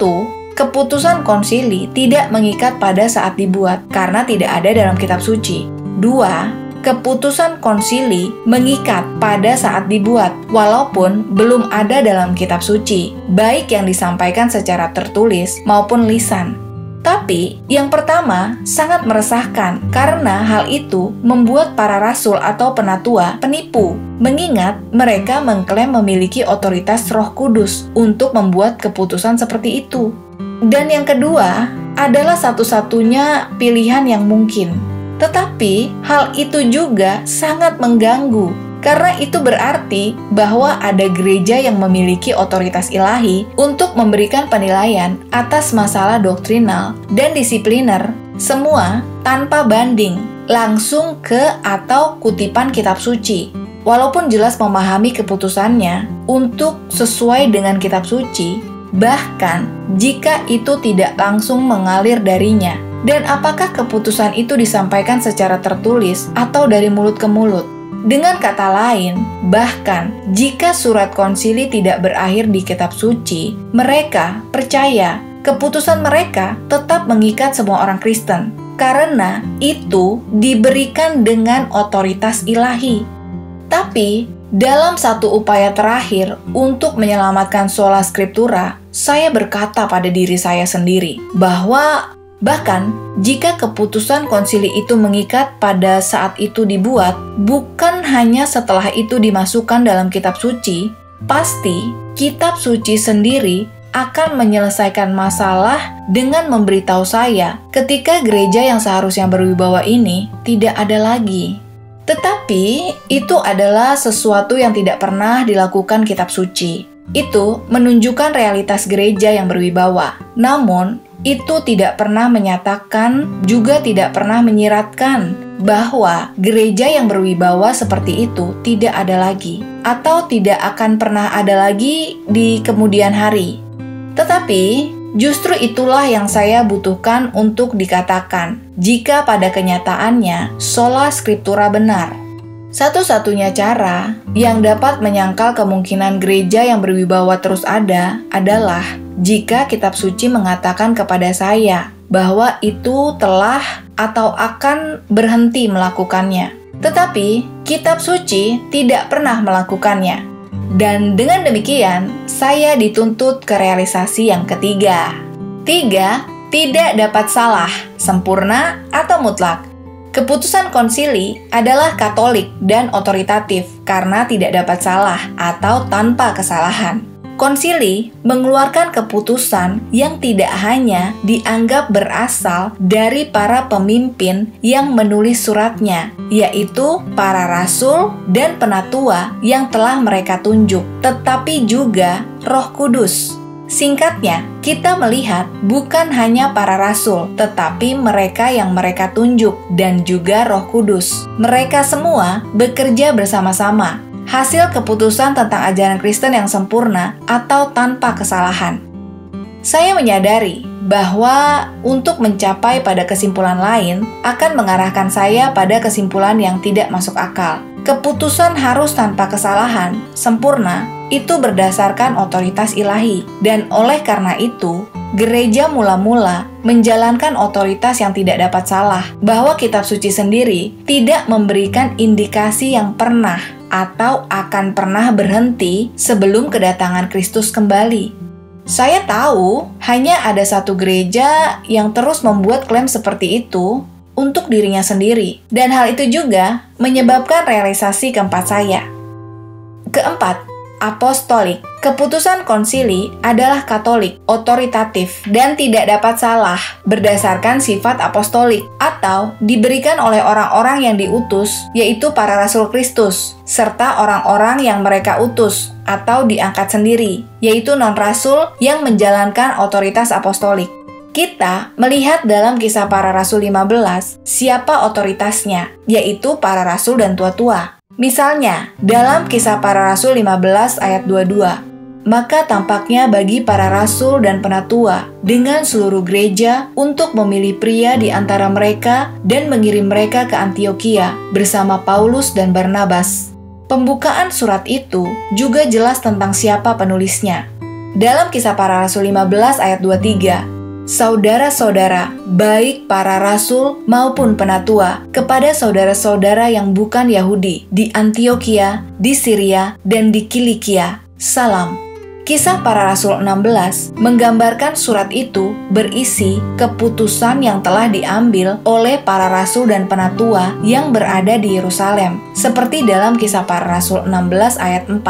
Keputusan konsili tidak mengikat pada saat dibuat, karena tidak ada dalam kitab suci. 2. Keputusan konsili mengikat pada saat dibuat, walaupun belum ada dalam kitab suci, baik yang disampaikan secara tertulis maupun lisan. Tapi, yang pertama sangat meresahkan karena hal itu membuat para rasul atau penatua penipu, mengingat mereka mengklaim memiliki otoritas Roh Kudus untuk membuat keputusan seperti itu. Dan yang kedua adalah satu-satunya pilihan yang mungkin. Tetapi, hal itu juga sangat mengganggu. Karena itu berarti bahwa ada gereja yang memiliki otoritas ilahi untuk memberikan penilaian atas masalah doktrinal dan disipliner, semua tanpa banding, langsung ke atau kutipan kitab suci. Walaupun jelas memahami keputusannya untuk sesuai dengan kitab suci, bahkan jika itu tidak langsung mengalir darinya. Dan apakah keputusan itu disampaikan secara tertulis atau dari mulut ke mulut? Dengan kata lain, bahkan jika surat konsili tidak berakhir di kitab suci, mereka percaya keputusan mereka tetap mengikat semua orang Kristen, karena itu diberikan dengan otoritas ilahi. Tapi, dalam satu upaya terakhir untuk menyelamatkan sola scriptura, saya berkata pada diri saya sendiri bahwa bahkan jika keputusan konsili itu mengikat pada saat itu dibuat, bukan hanya setelah itu dimasukkan dalam kitab suci, pasti kitab suci sendiri akan menyelesaikan masalah dengan memberitahu saya ketika gereja yang seharusnya berwibawa ini tidak ada lagi. Tetapi itu adalah sesuatu yang tidak pernah dilakukan kitab suci. Itu menunjukkan realitas gereja yang berwibawa. Namun, itu tidak pernah menyatakan, juga tidak pernah menyiratkan bahwa gereja yang berwibawa seperti itu tidak ada lagi, atau tidak akan pernah ada lagi di kemudian hari. Tetapi, justru itulah yang saya butuhkan untuk dikatakan, jika pada kenyataannya sola scriptura benar. Satu-satunya cara yang dapat menyangkal kemungkinan gereja yang berwibawa terus ada adalah jika kitab suci mengatakan kepada saya bahwa itu telah atau akan berhenti melakukannya. Tetapi kitab suci tidak pernah melakukannya. Dan dengan demikian, saya dituntut ke realisasi yang ketiga. 3. Tidak dapat salah, sempurna atau mutlak. Keputusan konsili adalah katolik dan otoritatif karena tidak dapat salah atau tanpa kesalahan. Konsili mengeluarkan keputusan yang tidak hanya dianggap berasal dari para pemimpin yang menulis suratnya, yaitu para rasul dan penatua yang telah mereka tunjuk, tetapi juga Roh Kudus. Singkatnya, kita melihat bukan hanya para rasul, tetapi mereka yang mereka tunjuk dan juga Roh Kudus. Mereka semua bekerja bersama-sama. Hasil keputusan tentang ajaran Kristen yang sempurna atau tanpa kesalahan. Saya menyadari bahwa untuk mencapai pada kesimpulan lain akan mengarahkan saya pada kesimpulan yang tidak masuk akal. Keputusan harus tanpa kesalahan, sempurna, itu berdasarkan otoritas ilahi. Dan oleh karena itu, gereja mula-mula menjalankan otoritas yang tidak dapat salah, bahwa kitab suci sendiri tidak memberikan indikasi yang pernah atau akan pernah berhenti sebelum kedatangan Kristus kembali. Saya tahu hanya ada satu gereja yang terus membuat klaim seperti itu untuk dirinya sendiri, dan hal itu juga menyebabkan realisasi keempat saya. Keempat, apostolik. Keputusan konsili adalah katolik, otoritatif, dan tidak dapat salah berdasarkan sifat apostolik atau diberikan oleh orang-orang yang diutus, yaitu para rasul Kristus, serta orang-orang yang mereka utus atau diangkat sendiri, yaitu non-rasul yang menjalankan otoritas apostolik. Kita melihat dalam Kisah Para Rasul 15 siapa otoritasnya, yaitu para rasul dan tua-tua. Misalnya, dalam Kisah Para Rasul 15 ayat 22, maka tampaknya bagi para rasul dan penatua dengan seluruh gereja untuk memilih pria di antara mereka dan mengirim mereka ke Antiokhia bersama Paulus dan Barnabas. Pembukaan surat itu juga jelas tentang siapa penulisnya. Dalam Kisah Para Rasul 15 ayat 23, saudara-saudara, baik para rasul maupun penatua, kepada saudara-saudara yang bukan Yahudi di Antiokhia, di Syria, dan di Kilikia, salam. Kisah Para Rasul 16 menggambarkan surat itu berisi keputusan yang telah diambil oleh para rasul dan penatua yang berada di Yerusalem, seperti dalam Kisah Para Rasul 16 ayat 4.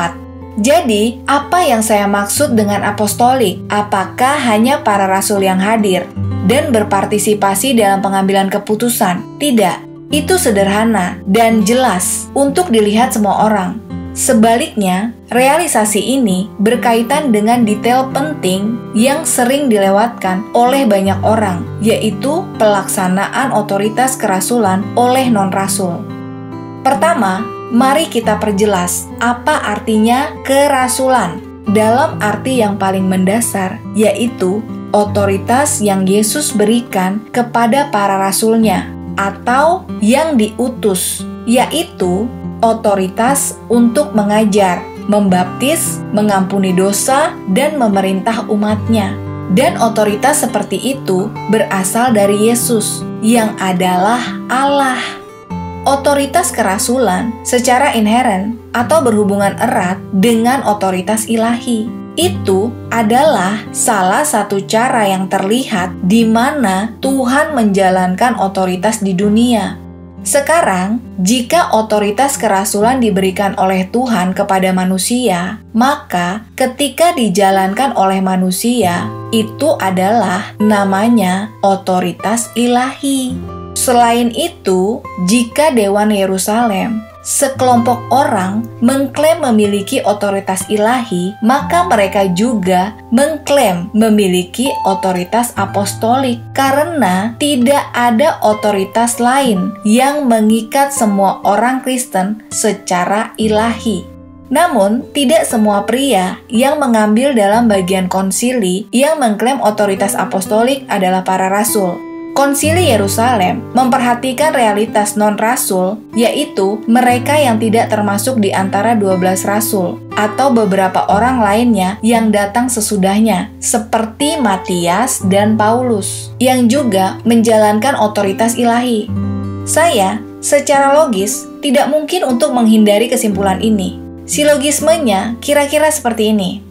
Jadi, apa yang saya maksud dengan apostolik? Apakah hanya para rasul yang hadir dan berpartisipasi dalam pengambilan keputusan? Tidak, itu sederhana dan jelas untuk dilihat semua orang. Sebaliknya, realisasi ini berkaitan dengan detail penting yang sering dilewatkan oleh banyak orang, yaitu pelaksanaan otoritas kerasulan oleh non-rasul. Pertama, mari kita perjelas apa artinya kerasulan dalam arti yang paling mendasar, yaitu otoritas yang Yesus berikan kepada para rasulnya atau yang diutus, yaitu otoritas untuk mengajar, membaptis, mengampuni dosa, dan memerintah umatnya. Dan otoritas seperti itu berasal dari Yesus, yang adalah Allah. Otoritas kerasulan secara inheren atau berhubungan erat dengan otoritas ilahi. Itu adalah salah satu cara yang terlihat di mana Tuhan menjalankan otoritas di dunia. Sekarang, jika otoritas kerasulan diberikan oleh Tuhan kepada manusia, maka ketika dijalankan oleh manusia, itu adalah namanya otoritas ilahi. Selain itu, jika Dewan Yerusalem sekelompok orang mengklaim memiliki otoritas ilahi, maka mereka juga mengklaim memiliki otoritas apostolik, karena tidak ada otoritas lain yang mengikat semua orang Kristen secara ilahi. Namun, tidak semua pria yang mengambil dalam bagian konsili yang mengklaim otoritas apostolik adalah para rasul. Konsili Yerusalem memperhatikan realitas non-rasul, yaitu mereka yang tidak termasuk di antara 12 rasul, atau beberapa orang lainnya yang datang sesudahnya, seperti Matias dan Paulus, yang juga menjalankan otoritas ilahi. Saya, secara logis, tidak mungkin untuk menghindari kesimpulan ini. Silogismenya kira-kira seperti ini.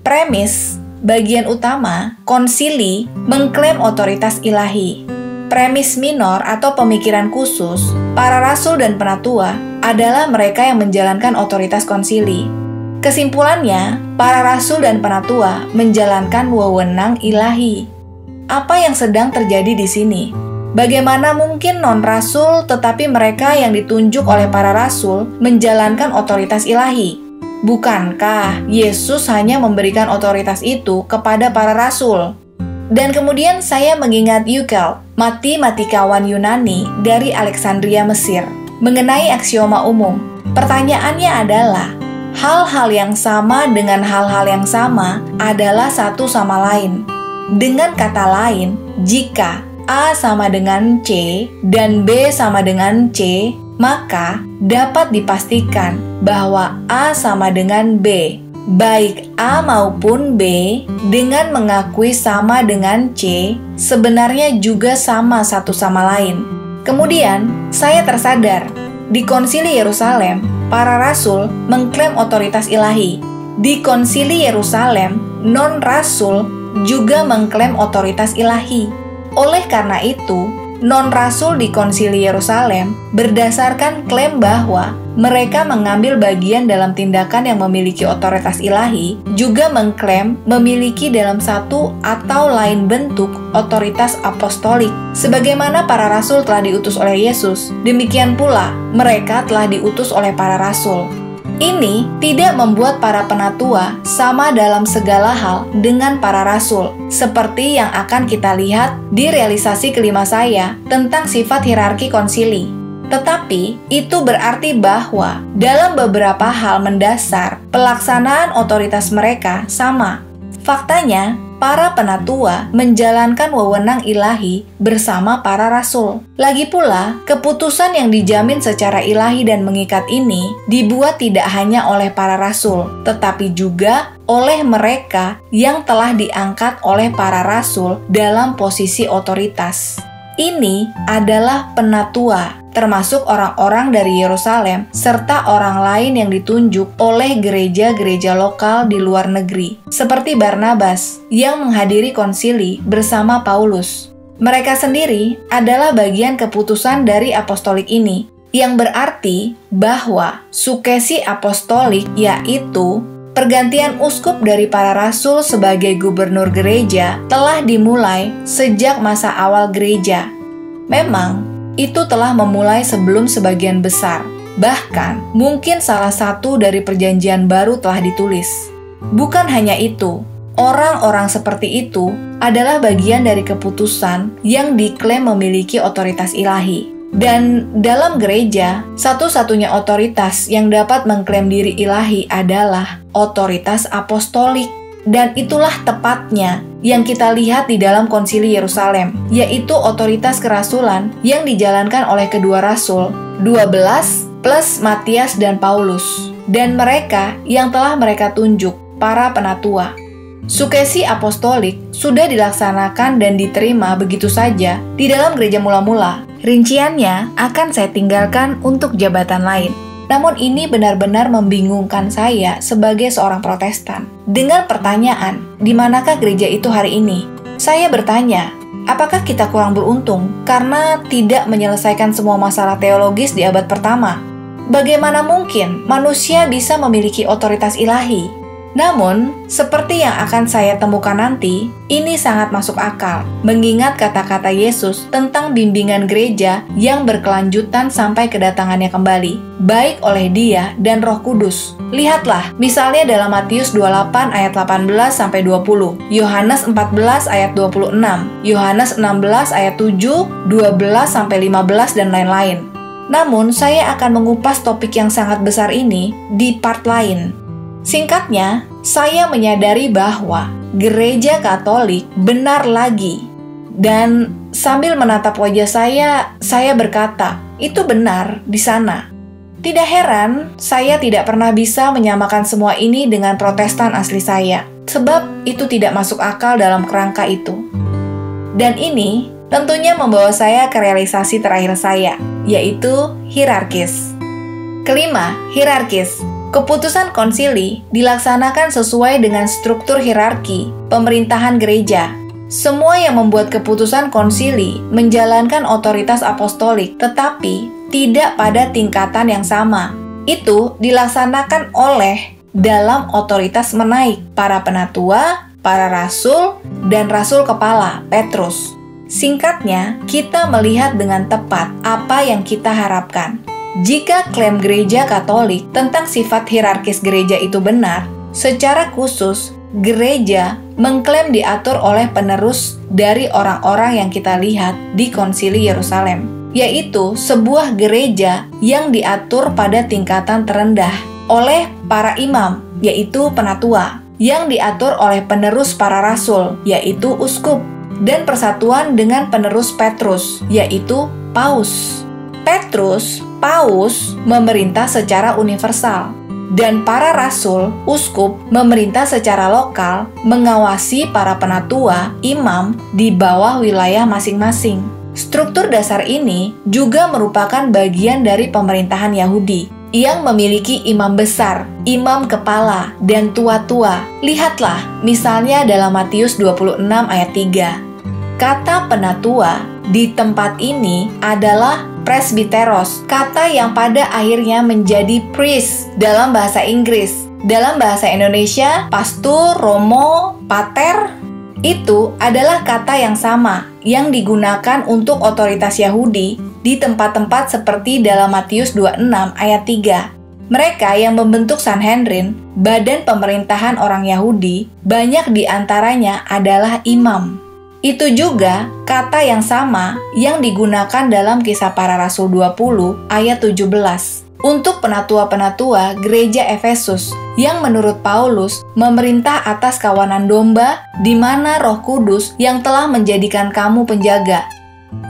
Premis bagian utama, konsili mengklaim otoritas ilahi. Premis minor atau pemikiran khusus, para rasul dan penatua adalah mereka yang menjalankan otoritas konsili. Kesimpulannya, para rasul dan penatua menjalankan wewenang ilahi. Apa yang sedang terjadi di sini? Bagaimana mungkin non-rasul tetapi mereka yang ditunjuk oleh para rasul menjalankan otoritas ilahi? Bukankah Yesus hanya memberikan otoritas itu kepada para rasul? Dan kemudian saya mengingat Yukel, matematikawan Yunani dari Alexandria, Mesir, mengenai aksioma umum. Pertanyaannya adalah, hal-hal yang sama dengan hal-hal yang sama adalah satu sama lain. Dengan kata lain, jika A sama dengan C dan B sama dengan C, maka dapat dipastikan bahwa A sama dengan B. Baik A maupun B dengan mengakui sama dengan C sebenarnya juga sama satu sama lain. Kemudian saya tersadar, di Konsili Yerusalem, para rasul mengklaim otoritas ilahi. Di Konsili Yerusalem, non-rasul juga mengklaim otoritas ilahi. Oleh karena itu, non-rasul di Konsili Yerusalem berdasarkan klaim bahwa mereka mengambil bagian dalam tindakan yang memiliki otoritas ilahi, juga mengklaim memiliki dalam satu atau lain bentuk otoritas apostolik. Sebagaimana para rasul telah diutus oleh Yesus, demikian pula mereka telah diutus oleh para rasul. Ini tidak membuat para penatua sama dalam segala hal dengan para rasul, seperti yang akan kita lihat di realisasi kelima saya tentang sifat hierarki konsili. Tetapi, itu berarti bahwa dalam beberapa hal mendasar, pelaksanaan otoritas mereka sama. Faktanya, para penatua menjalankan wewenang ilahi bersama para rasul. Lagi pula, keputusan yang dijamin secara ilahi dan mengikat ini dibuat tidak hanya oleh para rasul, tetapi juga oleh mereka yang telah diangkat oleh para rasul dalam posisi otoritas. Ini adalah penatua, termasuk orang-orang dari Yerusalem, serta orang lain yang ditunjuk oleh gereja-gereja lokal di luar negeri, seperti Barnabas, yang menghadiri konsili bersama Paulus. Mereka sendiri adalah bagian keputusan dari apostolik ini, yang berarti bahwa sukesi apostolik, yaitu pergantian uskup dari para rasul sebagai gubernur gereja, telah dimulai sejak masa awal gereja. Memang, itu telah memulai sebelum sebagian besar. Bahkan, mungkin salah satu dari perjanjian baru telah ditulis. Bukan hanya itu, orang-orang seperti itu adalah bagian dari keputusan yang diklaim memiliki otoritas ilahi. Dan dalam gereja, satu-satunya otoritas yang dapat mengklaim diri ilahi adalah otoritas apostolik. Dan itulah tepatnya yang kita lihat di dalam Konsili Yerusalem, yaitu otoritas kerasulan yang dijalankan oleh kedua rasul, 12 plus Matias dan Paulus, dan mereka yang telah mereka tunjuk, para penatua. Sukesi apostolik sudah dilaksanakan dan diterima begitu saja di dalam gereja mula-mula. Rinciannya akan saya tinggalkan untuk jabatan lain. Namun ini benar-benar membingungkan saya sebagai seorang Protestan. Dengan pertanyaan, di manakah gereja itu hari ini? Saya bertanya, apakah kita kurang beruntung karena tidak menyelesaikan semua masalah teologis di abad pertama? Bagaimana mungkin manusia bisa memiliki otoritas ilahi? Namun, seperti yang akan saya temukan nanti, ini sangat masuk akal, mengingat kata-kata Yesus tentang bimbingan gereja yang berkelanjutan sampai kedatangannya kembali, baik oleh Dia dan Roh Kudus. Lihatlah, misalnya dalam Matius 28 ayat 18-20, Yohanes 14 ayat 26, Yohanes 16 ayat 7, 12-15, dan lain-lain. Namun, saya akan mengupas topik yang sangat besar ini di part lain. Singkatnya, saya menyadari bahwa gereja Katolik benar lagi. Dan sambil menatap wajah saya berkata, itu benar di sana. Tidak heran, saya tidak pernah bisa menyamakan semua ini dengan Protestan asli saya, sebab itu tidak masuk akal dalam kerangka itu. Dan ini tentunya membawa saya ke realisasi terakhir saya, yaitu hierarkis. Kelima, hierarkis. Keputusan konsili dilaksanakan sesuai dengan struktur hierarki pemerintahan gereja. Semua yang membuat keputusan konsili menjalankan otoritas apostolik, tetapi tidak pada tingkatan yang sama. Itu dilaksanakan oleh dalam otoritas menaik para penatua, para rasul, dan rasul kepala, Petrus. Singkatnya, kita melihat dengan tepat apa yang kita harapkan. Jika klaim gereja Katolik tentang sifat hierarkis gereja itu benar, secara khusus, gereja mengklaim diatur oleh penerus dari orang-orang yang kita lihat di Konsili Yerusalem, yaitu sebuah gereja yang diatur pada tingkatan terendah oleh para imam, yaitu penatua, yang diatur oleh penerus para rasul, yaitu uskup, dan persatuan dengan penerus Petrus, yaitu paus. Paus memerintah secara universal, dan para rasul, uskup, memerintah secara lokal, mengawasi para penatua, imam, di bawah wilayah masing-masing. Struktur dasar ini juga merupakan bagian dari pemerintahan Yahudi, yang memiliki imam besar, imam kepala, dan tua-tua. Lihatlah, misalnya dalam Matius 26 ayat 3. Kata penatua di tempat ini adalah presbiteros, kata yang pada akhirnya menjadi priest dalam bahasa Inggris. Dalam bahasa Indonesia, pastor, romo, pater, itu adalah kata yang sama yang digunakan untuk otoritas Yahudi di tempat-tempat seperti dalam Matius 26 ayat 3. Mereka yang membentuk Sanhedrin, badan pemerintahan orang Yahudi, banyak di antaranya adalah imam. Itu juga kata yang sama yang digunakan dalam Kisah Para Rasul 20 ayat 17 untuk penatua-penatua gereja Efesus yang menurut Paulus memerintah atas kawanan domba di mana Roh Kudus yang telah menjadikan kamu penjaga.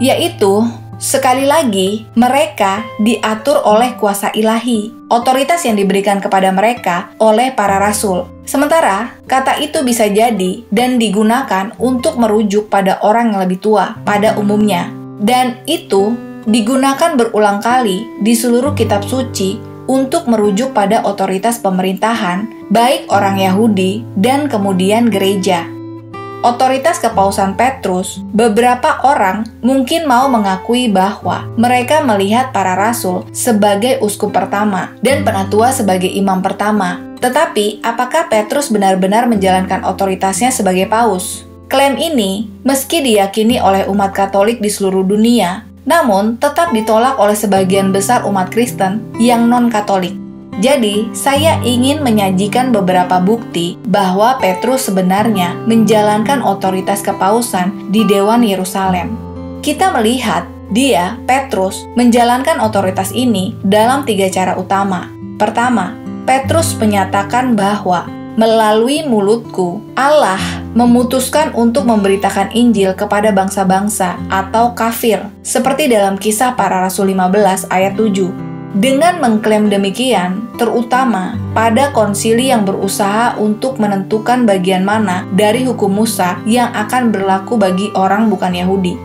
Yaitu, sekali lagi, mereka diatur oleh kuasa ilahi, otoritas yang diberikan kepada mereka oleh para rasul. Sementara, kata itu bisa jadi dan digunakan untuk merujuk pada orang yang lebih tua pada umumnya. Dan itu digunakan berulang kali di seluruh kitab suci untuk merujuk pada otoritas pemerintahan, baik orang Yahudi dan kemudian gereja. Otoritas kepausan Petrus, beberapa orang mungkin mau mengakui bahwa mereka melihat para rasul sebagai uskup pertama dan penatua sebagai imam pertama. Tetapi, apakah Petrus benar-benar menjalankan otoritasnya sebagai paus? Klaim ini, meski diyakini oleh umat Katolik di seluruh dunia, namun tetap ditolak oleh sebagian besar umat Kristen yang non-Katolik. Jadi, saya ingin menyajikan beberapa bukti bahwa Petrus sebenarnya menjalankan otoritas kepausan di Dewan Yerusalem. Kita melihat dia, Petrus, menjalankan otoritas ini dalam 3 cara utama. Pertama, Petrus menyatakan bahwa melalui mulutku, Allah memutuskan untuk memberitakan Injil kepada bangsa-bangsa atau kafir, seperti dalam Kisah Para Rasul 15 ayat 7. Dengan mengklaim demikian, terutama pada konsili yang berusaha untuk menentukan bagian mana dari hukum Musa yang akan berlaku bagi orang bukan Yahudi.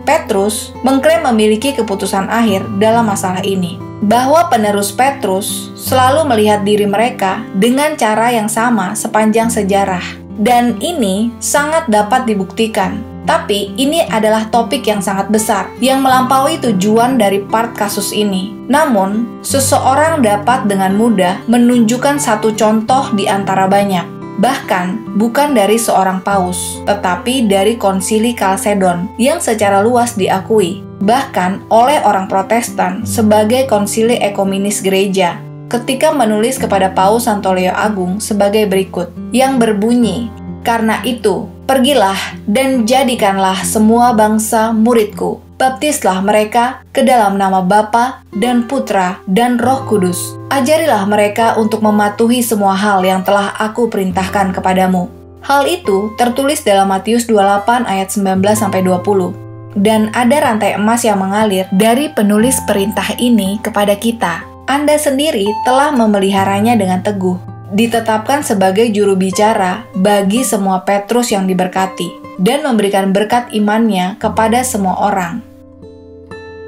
Petrus mengklaim memiliki keputusan akhir dalam masalah ini, bahwa penerus Petrus selalu melihat diri mereka dengan cara yang sama sepanjang sejarah. Dan ini sangat dapat dibuktikan. Tapi ini adalah topik yang sangat besar, yang melampaui tujuan dari part kasus ini. Namun, seseorang dapat dengan mudah menunjukkan satu contoh di antara banyak. Bahkan, bukan dari seorang paus, tetapi dari Konsili Kalsedon yang secara luas diakui, bahkan oleh orang Protestan sebagai konsili ekumenis gereja, ketika menulis kepada Paus Santo Leo Agung sebagai berikut, yang berbunyi, "Karena itu, pergilah dan jadikanlah semua bangsa muridku. Baptislah mereka ke dalam nama Bapa dan Putra dan Roh Kudus. Ajarilah mereka untuk mematuhi semua hal yang telah aku perintahkan kepadamu." Hal itu tertulis dalam Matius 28 ayat 19-20. Dan ada rantai emas yang mengalir dari penulis perintah ini kepada kita. Anda sendiri telah memeliharanya dengan teguh, ditetapkan sebagai juru bicara bagi semua Petrus yang diberkati, dan memberikan berkat imannya kepada semua orang.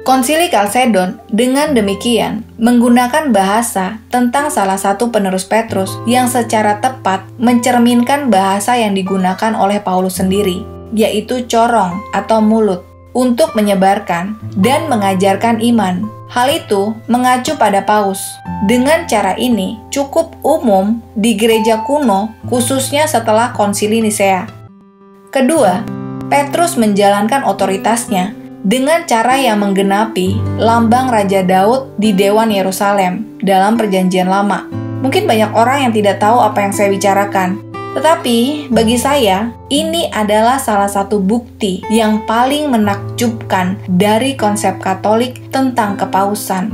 Konsili Kalsedon dengan demikian menggunakan bahasa tentang salah satu penerus Petrus yang secara tepat mencerminkan bahasa yang digunakan oleh Paulus sendiri, yaitu corong atau mulut, untuk menyebarkan dan mengajarkan iman. Hal itu mengacu pada paus. Dengan cara ini cukup umum di gereja kuno, khususnya setelah Konsili Nisea. Kedua, Petrus menjalankan otoritasnya dengan cara yang menggenapi lambang Raja Daud di Dewan Yerusalem dalam Perjanjian Lama. Mungkin banyak orang yang tidak tahu apa yang saya bicarakan, tetapi bagi saya, ini adalah salah satu bukti yang paling menakjubkan dari konsep Katolik tentang kepausan.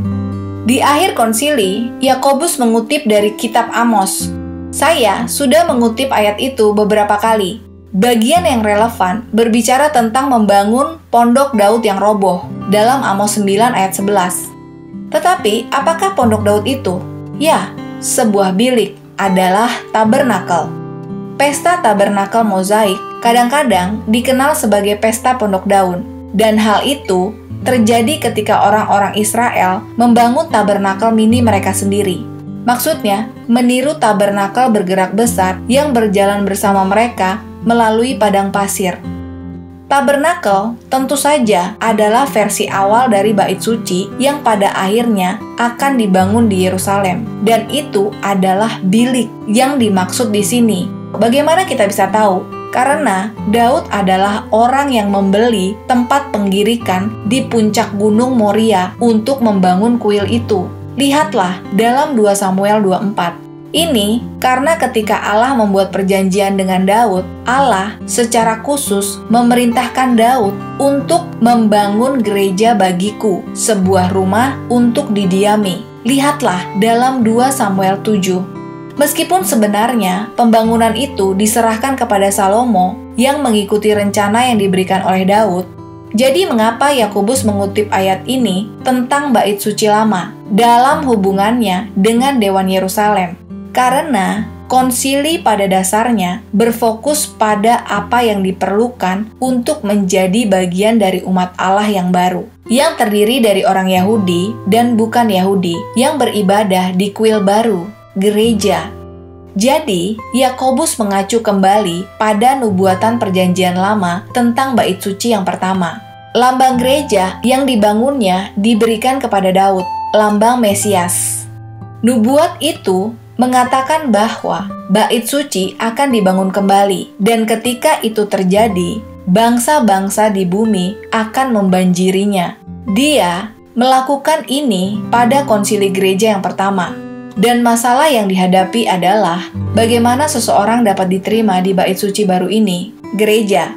Di akhir konsili, Yakobus mengutip dari kitab Amos. Saya sudah mengutip ayat itu beberapa kali. Bagian yang relevan berbicara tentang membangun pondok Daud yang roboh dalam Amos 9 ayat 11. Tetapi, apakah pondok Daud itu? Ya, sebuah bilik adalah tabernakel. Pesta tabernakel mozaik kadang-kadang dikenal sebagai pesta pondok daun, dan hal itu terjadi ketika orang-orang Israel membangun tabernakel mini mereka sendiri. Maksudnya, meniru tabernakel bergerak besar yang berjalan bersama mereka melalui padang pasir. Tabernakel tentu saja adalah versi awal dari bait suci yang pada akhirnya akan dibangun di Yerusalem, dan itu adalah bilik yang dimaksud di sini. Bagaimana kita bisa tahu? Karena Daud adalah orang yang membeli tempat penggirikan di puncak gunung Moria untuk membangun kuil itu. Lihatlah dalam 2 Samuel 24. Ini karena ketika Allah membuat perjanjian dengan Daud, Allah secara khusus memerintahkan Daud untuk membangun gereja bagiku, sebuah rumah untuk didiami. Lihatlah dalam 2 Samuel 7. Meskipun sebenarnya pembangunan itu diserahkan kepada Salomo yang mengikuti rencana yang diberikan oleh Daud, jadi mengapa Yakobus mengutip ayat ini tentang bait suci lama dalam hubungannya dengan Dewan Yerusalem? Karena konsili pada dasarnya berfokus pada apa yang diperlukan untuk menjadi bagian dari umat Allah yang baru, yang terdiri dari orang Yahudi dan bukan Yahudi yang beribadah di kuil baru, gereja. Jadi, Yakobus mengacu kembali pada nubuatan Perjanjian Lama tentang bait suci yang pertama. Lambang gereja yang dibangunnya diberikan kepada Daud, lambang Mesias. Nubuat itu mengatakan bahwa bait suci akan dibangun kembali, dan ketika itu terjadi, bangsa-bangsa di bumi akan membanjirinya. Dia melakukan ini pada konsili gereja yang pertama. Dan masalah yang dihadapi adalah bagaimana seseorang dapat diterima di bait suci baru ini, gereja.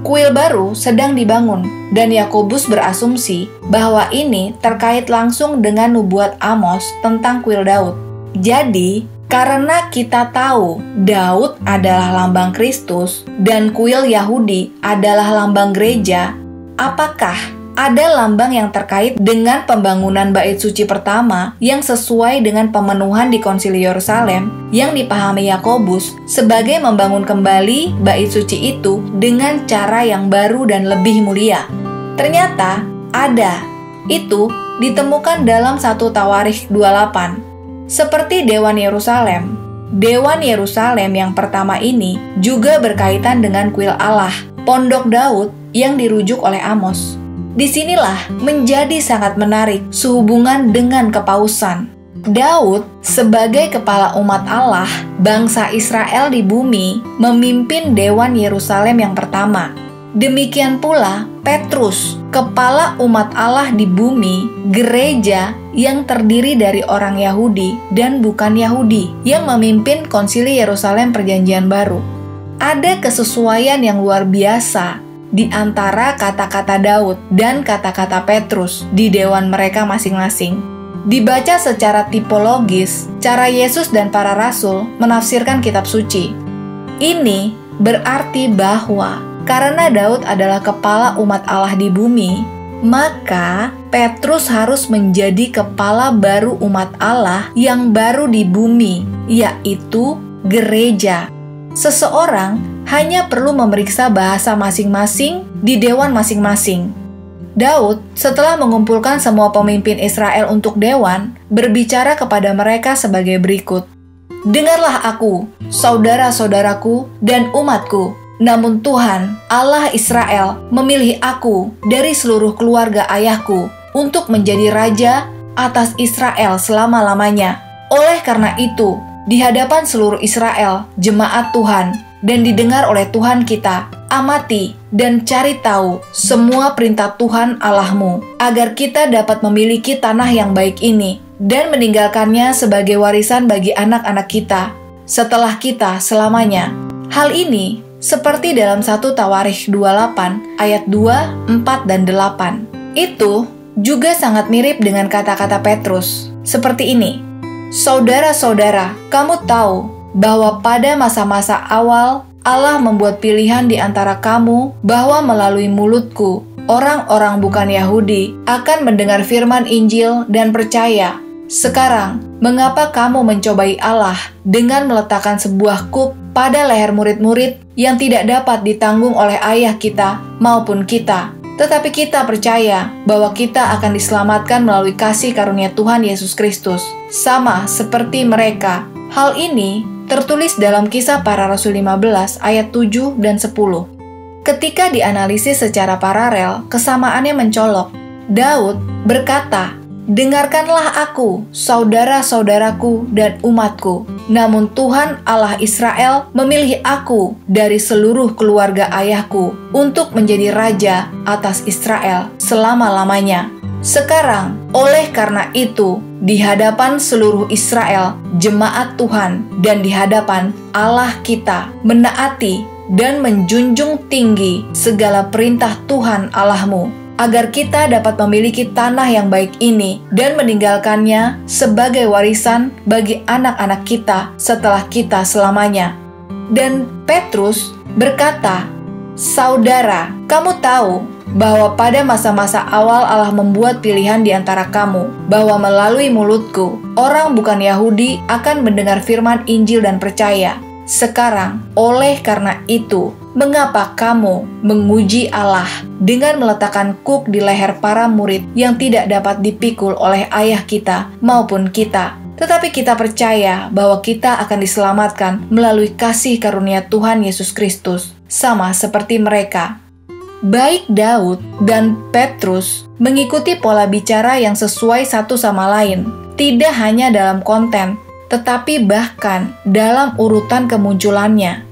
Kuil baru sedang dibangun, dan Yakobus berasumsi bahwa ini terkait langsung dengan nubuat Amos tentang kuil Daud. Jadi, karena kita tahu Daud adalah lambang Kristus dan kuil Yahudi adalah lambang gereja, apakah ada lambang yang terkait dengan pembangunan bait suci pertama yang sesuai dengan pemenuhan di Konsili Yerusalem yang dipahami Yakobus sebagai membangun kembali bait suci itu dengan cara yang baru dan lebih mulia? Ternyata ada. Itu ditemukan dalam 1 Tawarikh 28. Seperti Dewan Yerusalem yang pertama ini juga berkaitan dengan kuil Allah, pondok Daud yang dirujuk oleh Amos. Disinilah menjadi sangat menarik sehubungan dengan kepausan. Daud sebagai kepala umat Allah, bangsa Israel di bumi, memimpin Dewan Yerusalem yang pertama. Demikian pula Petrus, kepala umat Allah di bumi, gereja yang terdiri dari orang Yahudi dan bukan Yahudi, yang memimpin Konsili Yerusalem Perjanjian Baru. Ada kesesuaian yang luar biasa di antara kata-kata Daud dan kata-kata Petrus di dewan mereka masing-masing. Dibaca secara tipologis, cara Yesus dan para rasul menafsirkan kitab suci. Ini berarti bahwa karena Daud adalah kepala umat Allah di bumi, maka Petrus harus menjadi kepala baru umat Allah yang baru di bumi, yaitu gereja. Seseorang hanya perlu memeriksa bahasa masing-masing di dewan masing-masing. Daud, setelah mengumpulkan semua pemimpin Israel untuk dewan, berbicara kepada mereka sebagai berikut. Dengarlah aku, saudara-saudaraku dan umatku. Namun Tuhan, Allah Israel, memilih aku dari seluruh keluarga ayahku untuk menjadi raja atas Israel selama-lamanya. Oleh karena itu, di hadapan seluruh Israel, jemaat Tuhan, dan didengar oleh Tuhan kita, amati dan cari tahu semua perintah Tuhan Allahmu, agar kita dapat memiliki tanah yang baik ini dan meninggalkannya sebagai warisan bagi anak-anak kita setelah kita selamanya. Hal ini seperti dalam 1 Tawarikh 28 ayat 2, 4, dan 8. Itu juga sangat mirip dengan kata-kata Petrus. Seperti ini, saudara-saudara, kamu tahu bahwa pada masa-masa awal Allah membuat pilihan di antara kamu bahwa melalui mulutku orang-orang bukan Yahudi akan mendengar firman Injil dan percaya. Sekarang, mengapa kamu mencobai Allah dengan meletakkan sebuah kuk pada leher murid-murid yang tidak dapat ditanggung oleh ayah kita maupun kita? Tetapi kita percaya bahwa kita akan diselamatkan melalui kasih karunia Tuhan Yesus Kristus, sama seperti mereka. Hal ini tertulis dalam Kisah Para Rasul 15 ayat 7 dan 10. Ketika dianalisis secara paralel, kesamaannya mencolok. Daud berkata, dengarkanlah aku, saudara-saudaraku dan umatku. Namun Tuhan Allah Israel memilih aku dari seluruh keluarga ayahku untuk menjadi raja atas Israel selama-lamanya. Sekarang, oleh karena itu, di hadapan seluruh Israel, jemaat Tuhan, dan di hadapan Allah kita, menaati dan menjunjung tinggi segala perintah Tuhan Allahmu, agar kita dapat memiliki tanah yang baik ini dan meninggalkannya sebagai warisan bagi anak-anak kita setelah kita selamanya. Dan Petrus berkata, saudara, kamu tahu bahwa pada masa-masa awal Allah membuat pilihan di antara kamu, bahwa melalui mulutku, orang bukan Yahudi akan mendengar firman Injil dan percaya. Sekarang, oleh karena itu, mengapa kamu menguji Allah dengan meletakkan kuk di leher para murid yang tidak dapat dipikul oleh ayah kita maupun kita? Tetapi kita percaya bahwa kita akan diselamatkan melalui kasih karunia Tuhan Yesus Kristus, sama seperti mereka. Baik Daud dan Petrus mengikuti pola bicara yang sesuai satu sama lain, tidak hanya dalam konten, tetapi bahkan dalam urutan kemunculannya.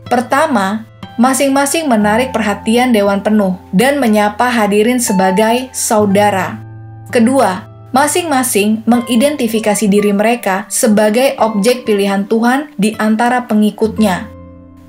Pertama, masing-masing menarik perhatian dewan penuh dan menyapa hadirin sebagai saudara. Kedua, masing-masing mengidentifikasi diri mereka sebagai objek pilihan Tuhan di antara pengikutnya.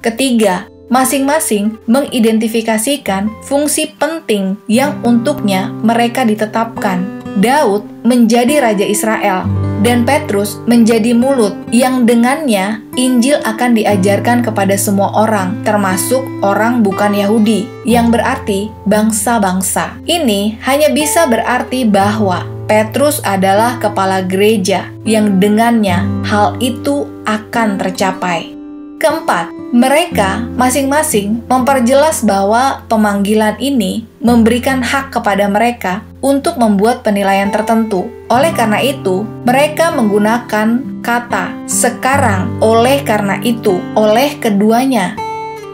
Ketiga, masing-masing mengidentifikasikan fungsi penting yang untuknya mereka ditetapkan. Daud menjadi Raja Israel, dan Petrus menjadi mulut yang dengannya Injil akan diajarkan kepada semua orang, termasuk orang bukan Yahudi, yang berarti bangsa-bangsa. Ini hanya bisa berarti bahwa Petrus adalah kepala gereja yang dengannya hal itu akan tercapai. Keempat, mereka masing-masing memperjelas bahwa pemanggilan ini memberikan hak kepada mereka untuk membuat penilaian tertentu. Oleh karena itu, mereka menggunakan kata "sekarang", oleh karena itu, oleh keduanya.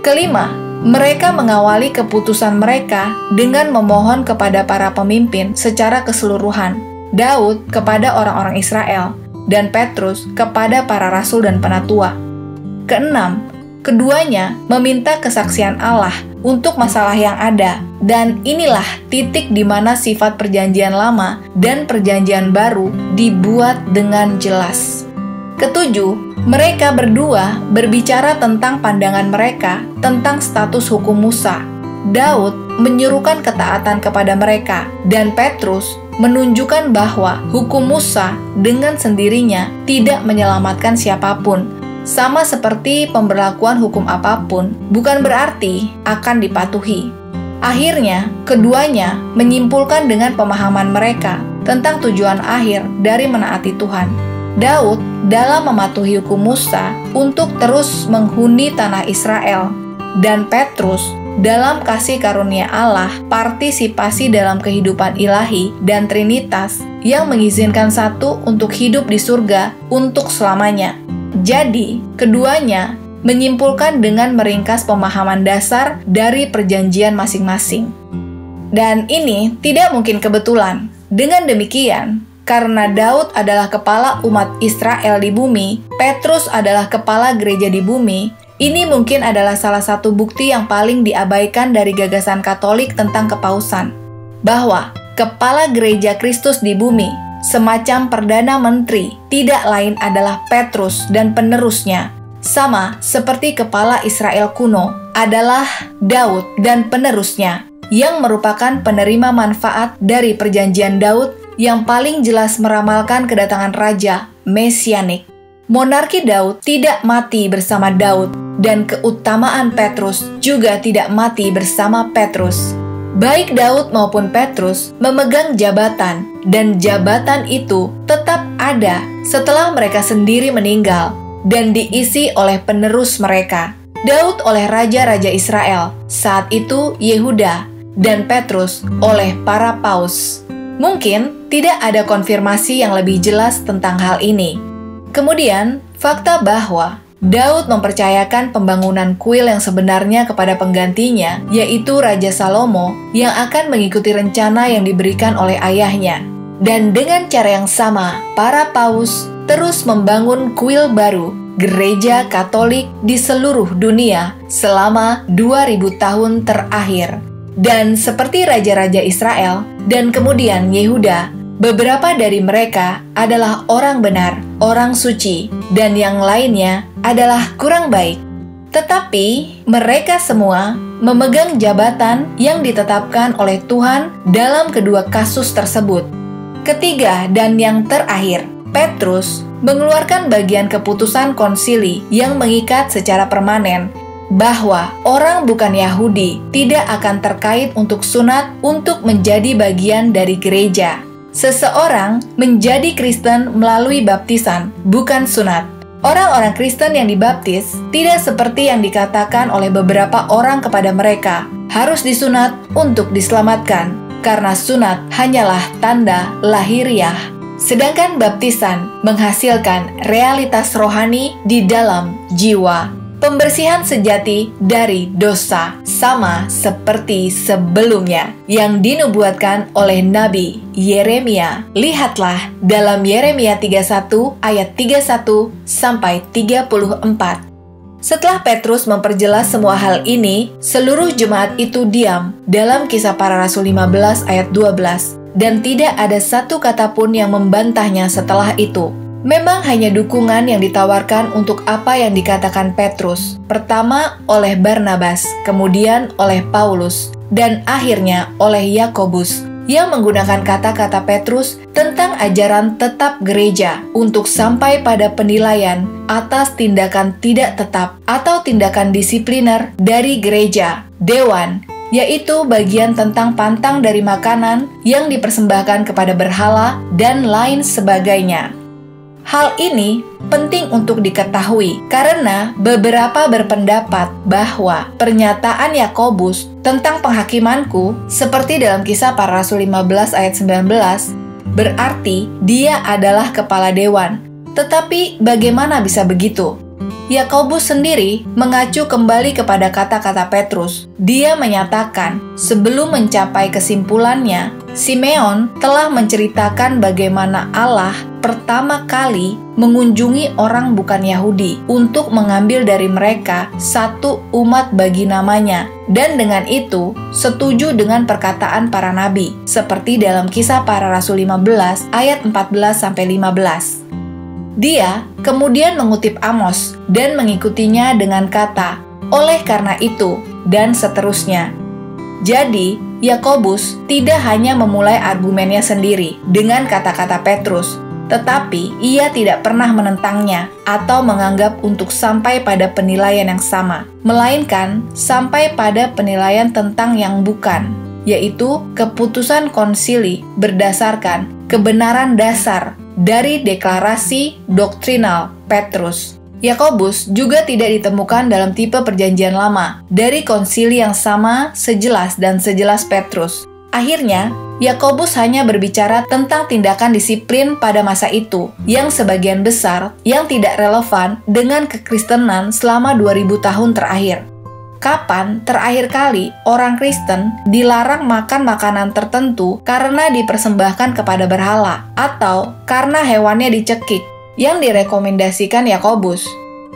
Kelima, mereka mengawali keputusan mereka dengan memohon kepada para pemimpin secara keseluruhan, Daud kepada orang-orang Israel, dan Petrus kepada para rasul dan penatua. Keenam, keduanya meminta kesaksian Allah untuk masalah yang ada, dan inilah titik di mana sifat perjanjian lama dan perjanjian baru dibuat dengan jelas. Ketujuh, mereka berdua berbicara tentang pandangan mereka tentang status hukum Musa. Daud menyuruhkan ketaatan kepada mereka, dan Petrus menunjukkan bahwa hukum Musa dengan sendirinya tidak menyelamatkan siapapun. Sama seperti pemberlakuan hukum apapun, bukan berarti akan dipatuhi. Akhirnya, keduanya menyimpulkan dengan pemahaman mereka tentang tujuan akhir dari menaati Tuhan. Daud dalam mematuhi hukum Musa untuk terus menghuni tanah Israel, dan Petrus dalam kasih karunia Allah, partisipasi dalam kehidupan ilahi dan Trinitas yang mengizinkan satu untuk hidup di surga untuk selamanya. Jadi, keduanya menyimpulkan dengan meringkas pemahaman dasar dari perjanjian masing-masing. Dan ini tidak mungkin kebetulan. Dengan demikian, karena Daud adalah kepala umat Israel di bumi, Petrus adalah kepala gereja di bumi, ini mungkin adalah salah satu bukti yang paling diabaikan dari gagasan Katolik tentang kepausan, bahwa kepala gereja Kristus di bumi, semacam Perdana Menteri, tidak lain adalah Petrus dan penerusnya, sama seperti kepala Israel kuno adalah Daud dan penerusnya, yang merupakan penerima manfaat dari perjanjian Daud yang paling jelas meramalkan kedatangan Raja Mesianik. Monarki Daud tidak mati bersama Daud, dan keutamaan Petrus juga tidak mati bersama Petrus. Baik Daud maupun Petrus memegang jabatan, dan jabatan itu tetap ada setelah mereka sendiri meninggal dan diisi oleh penerus mereka. Daud oleh raja-raja Israel, saat itu Yehuda, dan Petrus oleh para paus. Mungkin tidak ada konfirmasi yang lebih jelas tentang hal ini. Kemudian, fakta bahwa Daud mempercayakan pembangunan kuil yang sebenarnya kepada penggantinya, yaitu Raja Salomo, yang akan mengikuti rencana yang diberikan oleh ayahnya. Dan dengan cara yang sama, para paus terus membangun kuil baru, gereja Katolik di seluruh dunia selama 2000 tahun terakhir. Dan seperti raja-raja Israel dan kemudian Yehuda, beberapa dari mereka adalah orang benar, orang suci, dan yang lainnya adalah kurang baik. Tetapi mereka semua memegang jabatan yang ditetapkan oleh Tuhan dalam kedua kasus tersebut. Ketiga dan yang terakhir, Petrus mengeluarkan bagian keputusan konsili yang mengikat secara permanen bahwa orang bukan Yahudi tidak akan terkait untuk sunat untuk menjadi bagian dari gereja. Seseorang menjadi Kristen melalui baptisan, bukan sunat. Orang-orang Kristen yang dibaptis tidak seperti yang dikatakan oleh beberapa orang kepada mereka, harus disunat untuk diselamatkan, karena sunat hanyalah tanda lahiriah. Sedangkan baptisan menghasilkan realitas rohani di dalam jiwa. Pembersihan sejati dari dosa, sama seperti sebelumnya yang dinubuatkan oleh Nabi Yeremia. Lihatlah dalam Yeremia 31 ayat 31 sampai 34. Setelah Petrus memperjelas semua hal ini, seluruh jemaat itu diam dalam Kisah Para Rasul 15 ayat 12, dan tidak ada satu kata pun yang membantahnya setelah itu. Memang hanya dukungan yang ditawarkan untuk apa yang dikatakan Petrus, pertama oleh Barnabas, kemudian oleh Paulus, dan akhirnya oleh Yakobus, yang menggunakan kata-kata Petrus tentang ajaran tetap gereja untuk sampai pada penilaian atas tindakan tidak tetap atau tindakan disipliner dari gereja, dewan, yaitu bagian tentang pantang dari makanan yang dipersembahkan kepada berhala dan lain sebagainya. Hal ini penting untuk diketahui karena beberapa berpendapat bahwa pernyataan Yakobus tentang penghakimanku seperti dalam Kisah Para Rasul 15 ayat 19 berarti dia adalah kepala dewan. Tetapi bagaimana bisa begitu? Yakobus sendiri mengacu kembali kepada kata-kata Petrus. Dia menyatakan, sebelum mencapai kesimpulannya, Simeon telah menceritakan bagaimana Allah pertama kali mengunjungi orang bukan Yahudi untuk mengambil dari mereka satu umat bagi namanya, dan dengan itu setuju dengan perkataan para nabi, seperti dalam Kisah Para Rasul 15 ayat 14-15. Dia kemudian mengutip Amos dan mengikutinya dengan kata, oleh karena itu, dan seterusnya. Jadi, Yakobus tidak hanya memulai argumennya sendiri dengan kata-kata Petrus, tetapi ia tidak pernah menentangnya atau menganggap untuk sampai pada penilaian yang sama, melainkan sampai pada penilaian tentang yang bukan, yaitu keputusan konsili berdasarkan kebenaran dasar dari deklarasi doktrinal Petrus. Yakobus juga tidak ditemukan dalam tipe perjanjian lama dari konsili yang sama sejelas dan sejelas Petrus. Akhirnya, Yakobus hanya berbicara tentang tindakan disiplin pada masa itu, yang sebagian besar yang tidak relevan dengan kekristenan selama 2000 tahun terakhir. Kapan terakhir kali orang Kristen dilarang makan makanan tertentu karena dipersembahkan kepada berhala atau karena hewannya dicekik yang direkomendasikan Yakobus?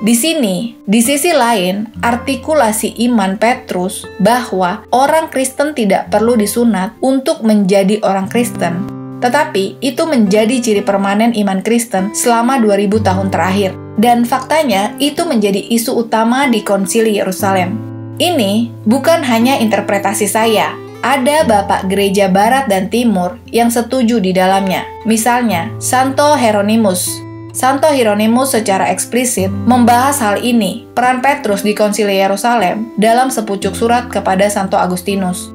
Di sini, di sisi lain, artikulasi iman Petrus bahwa orang Kristen tidak perlu disunat untuk menjadi orang Kristen, tetapi itu menjadi ciri permanen iman Kristen selama 2000 tahun terakhir. Dan faktanya, itu menjadi isu utama di Konsili Yerusalem. Ini bukan hanya interpretasi saya. Ada Bapak Gereja Barat dan Timur yang setuju di dalamnya. Misalnya, Santo Hieronymus. Santo Hieronymus secara eksplisit membahas hal ini, peran Petrus di Konsili Yerusalem dalam sepucuk surat kepada Santo Agustinus.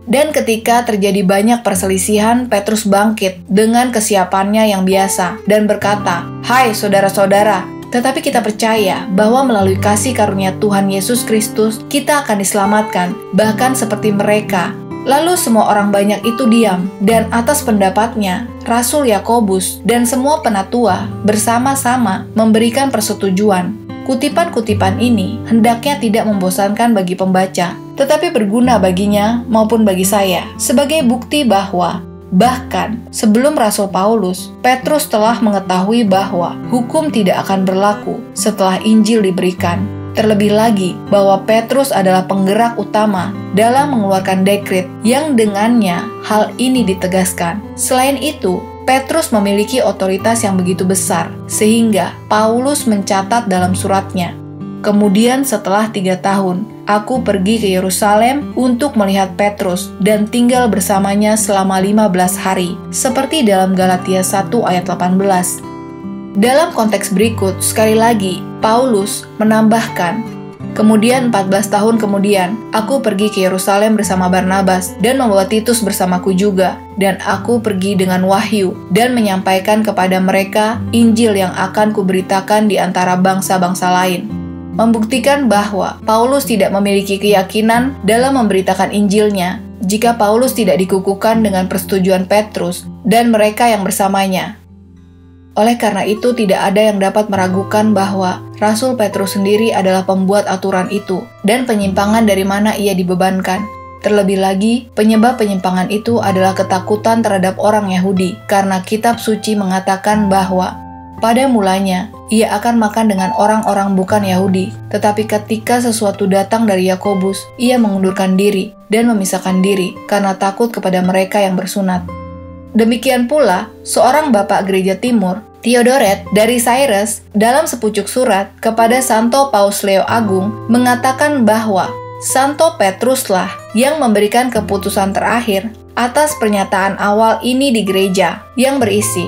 Dan ketika terjadi banyak perselisihan, Petrus bangkit dengan kesiapannya yang biasa dan berkata, "Hai saudara-saudara, tetapi kita percaya bahwa melalui kasih karunia Tuhan Yesus Kristus, kita akan diselamatkan, bahkan seperti mereka." Lalu semua orang banyak itu diam, dan atas pendapatnya, Rasul Yakobus dan semua penatua bersama-sama memberikan persetujuan. Kutipan-kutipan ini hendaknya tidak membosankan bagi pembaca, tetapi berguna baginya maupun bagi saya, sebagai bukti bahwa bahkan sebelum Rasul Paulus, Petrus telah mengetahui bahwa hukum tidak akan berlaku setelah Injil diberikan. Terlebih lagi bahwa Petrus adalah penggerak utama dalam mengeluarkan dekret yang dengannya hal ini ditegaskan. Selain itu, Petrus memiliki otoritas yang begitu besar, sehingga Paulus mencatat dalam suratnya, "Kemudian setelah 3 tahun, aku pergi ke Yerusalem untuk melihat Petrus dan tinggal bersamanya selama 15 hari, seperti dalam Galatia 1 ayat 18. Dalam konteks berikut, sekali lagi, Paulus menambahkan, "Kemudian 14 tahun kemudian, aku pergi ke Yerusalem bersama Barnabas dan membawa Titus bersamaku juga, dan aku pergi dengan wahyu dan menyampaikan kepada mereka Injil yang akan kuberitakan di antara bangsa-bangsa lain." Membuktikan bahwa Paulus tidak memiliki keyakinan dalam memberitakan Injilnya jika Paulus tidak dikukuhkan dengan persetujuan Petrus dan mereka yang bersamanya. Oleh karena itu, tidak ada yang dapat meragukan bahwa Rasul Petrus sendiri adalah pembuat aturan itu dan penyimpangan dari mana ia dibebankan. Terlebih lagi, penyebab penyimpangan itu adalah ketakutan terhadap orang Yahudi, karena kitab suci mengatakan bahwa pada mulanya ia akan makan dengan orang-orang bukan Yahudi, tetapi ketika sesuatu datang dari Yakobus, ia mengundurkan diri dan memisahkan diri karena takut kepada mereka yang bersunat. Demikian pula, seorang bapak gereja timur, Theodoret dari Cyrus, dalam sepucuk surat kepada Santo Paus Leo Agung, mengatakan bahwa Santo Petruslah yang memberikan keputusan terakhir atas pernyataan awal ini di gereja, yang berisi,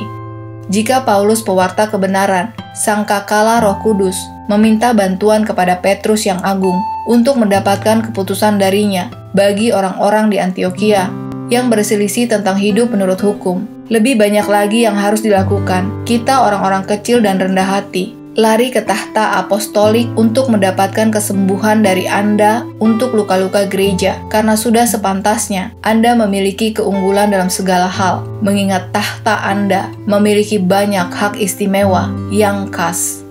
"Jika Paulus pewarta kebenaran, sangkakala Roh Kudus meminta bantuan kepada Petrus yang agung untuk mendapatkan keputusan darinya bagi orang-orang di Antioquia yang berselisih tentang hidup menurut hukum. Lebih banyak lagi yang harus dilakukan. Kita orang-orang kecil dan rendah hati, lari ke tahta apostolik untuk mendapatkan kesembuhan dari Anda untuk luka-luka gereja, karena sudah sepantasnya Anda memiliki keunggulan dalam segala hal, mengingat tahta Anda memiliki banyak hak istimewa yang khas."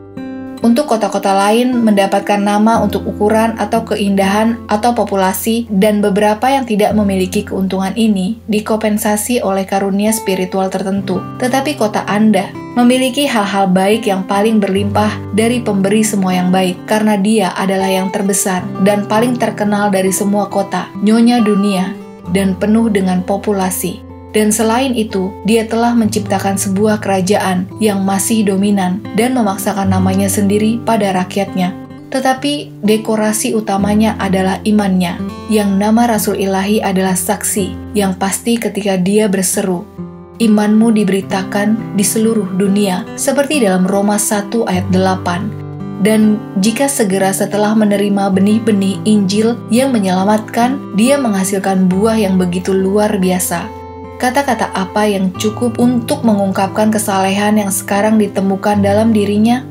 untuk kota-kota lain mendapatkan nama untuk ukuran atau keindahan atau populasi, dan beberapa yang tidak memiliki keuntungan ini dikompensasi oleh karunia spiritual tertentu. Tetapi kota Anda memiliki hal-hal baik yang paling berlimpah dari pemberi semua yang baik, karena dia adalah yang terbesar dan paling terkenal dari semua kota, nyonya dunia, dan penuh dengan populasi. Dan selain itu, dia telah menciptakan sebuah kerajaan yang masih dominan dan memaksakan namanya sendiri pada rakyatnya. Tetapi dekorasi utamanya adalah imannya, yang nama Rasul Ilahi adalah saksi, yang pasti ketika dia berseru, "Imanmu diberitakan di seluruh dunia," seperti dalam Roma 1 ayat 8. Dan jika segera setelah menerima benih-benih Injil yang menyelamatkan, dia menghasilkan buah yang begitu luar biasa. Kata-kata apa yang cukup untuk mengungkapkan kesalehan yang sekarang ditemukan dalam dirinya?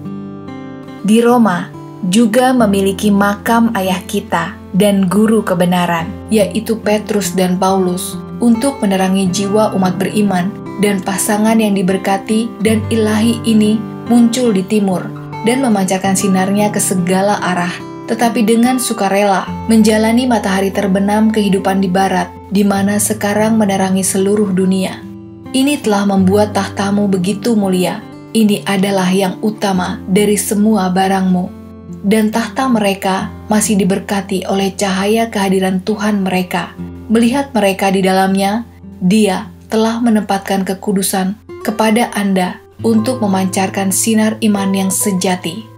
Di Roma juga memiliki makam ayah kita dan guru kebenaran, yaitu Petrus dan Paulus, untuk menerangi jiwa umat beriman, dan pasangan yang diberkati dan ilahi ini muncul di timur dan memancarkan sinarnya ke segala arah, tetapi dengan sukarela menjalani matahari terbenam kehidupan di barat, di mana sekarang menerangi seluruh dunia. Ini telah membuat tahtamu begitu mulia. Ini adalah yang utama dari semua barangmu. Dan tahta mereka masih diberkati oleh cahaya kehadiran Tuhan mereka. Melihat mereka di dalamnya, Dia telah menempatkan kekudusan kepada Anda untuk memancarkan sinar iman yang sejati.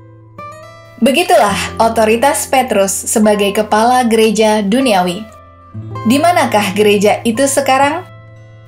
Begitulah otoritas Petrus sebagai kepala gereja duniawi. Di manakah gereja itu sekarang?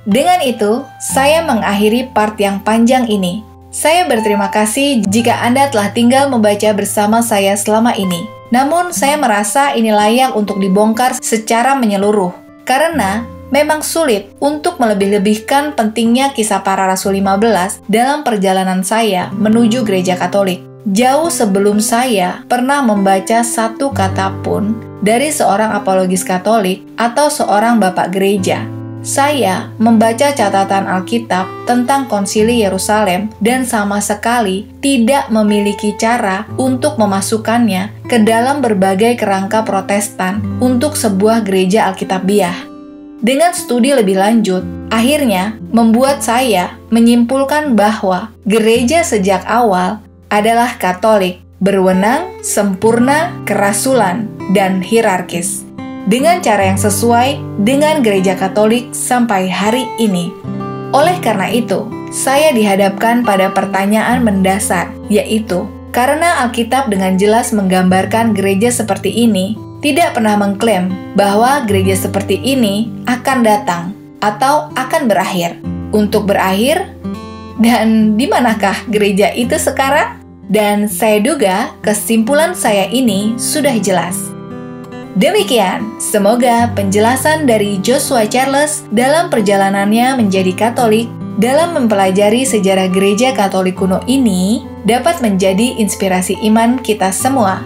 Dengan itu, saya mengakhiri part yang panjang ini. Saya berterima kasih jika Anda telah tinggal membaca bersama saya selama ini. Namun, saya merasa ini layak untuk dibongkar secara menyeluruh, karena memang sulit untuk melebih-lebihkan pentingnya kisah para Rasul 15 dalam perjalanan saya menuju gereja Katolik. Jauh sebelum saya pernah membaca satu kata pun dari seorang apologis Katolik atau seorang bapak gereja. Saya membaca catatan Alkitab tentang Konsili Yerusalem dan sama sekali tidak memiliki cara untuk memasukkannya ke dalam berbagai kerangka Protestan untuk sebuah gereja Alkitabiah. Dengan studi lebih lanjut, akhirnya membuat saya menyimpulkan bahwa gereja sejak awal adalah Katolik, berwenang, sempurna, kerasulan, dan hierarkis, dengan cara yang sesuai dengan gereja Katolik sampai hari ini. Oleh karena itu, saya dihadapkan pada pertanyaan mendasar, yaitu, karena Alkitab dengan jelas menggambarkan gereja seperti ini, tidak pernah mengklaim bahwa gereja seperti ini akan datang atau akan berakhir. Untuk berakhir, dan di manakah gereja itu sekarang? Dan saya duga kesimpulan saya ini sudah jelas. Demikian, semoga penjelasan dari Joshua Charles dalam perjalanannya menjadi Katolik dalam mempelajari sejarah gereja Katolik kuno ini dapat menjadi inspirasi iman kita semua.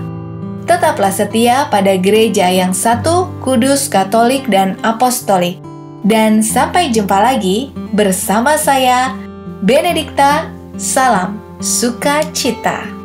Tetaplah setia pada gereja yang satu, kudus, Katolik, dan apostolik. Dan sampai jumpa lagi bersama saya, Benedikta. Salam sukacita.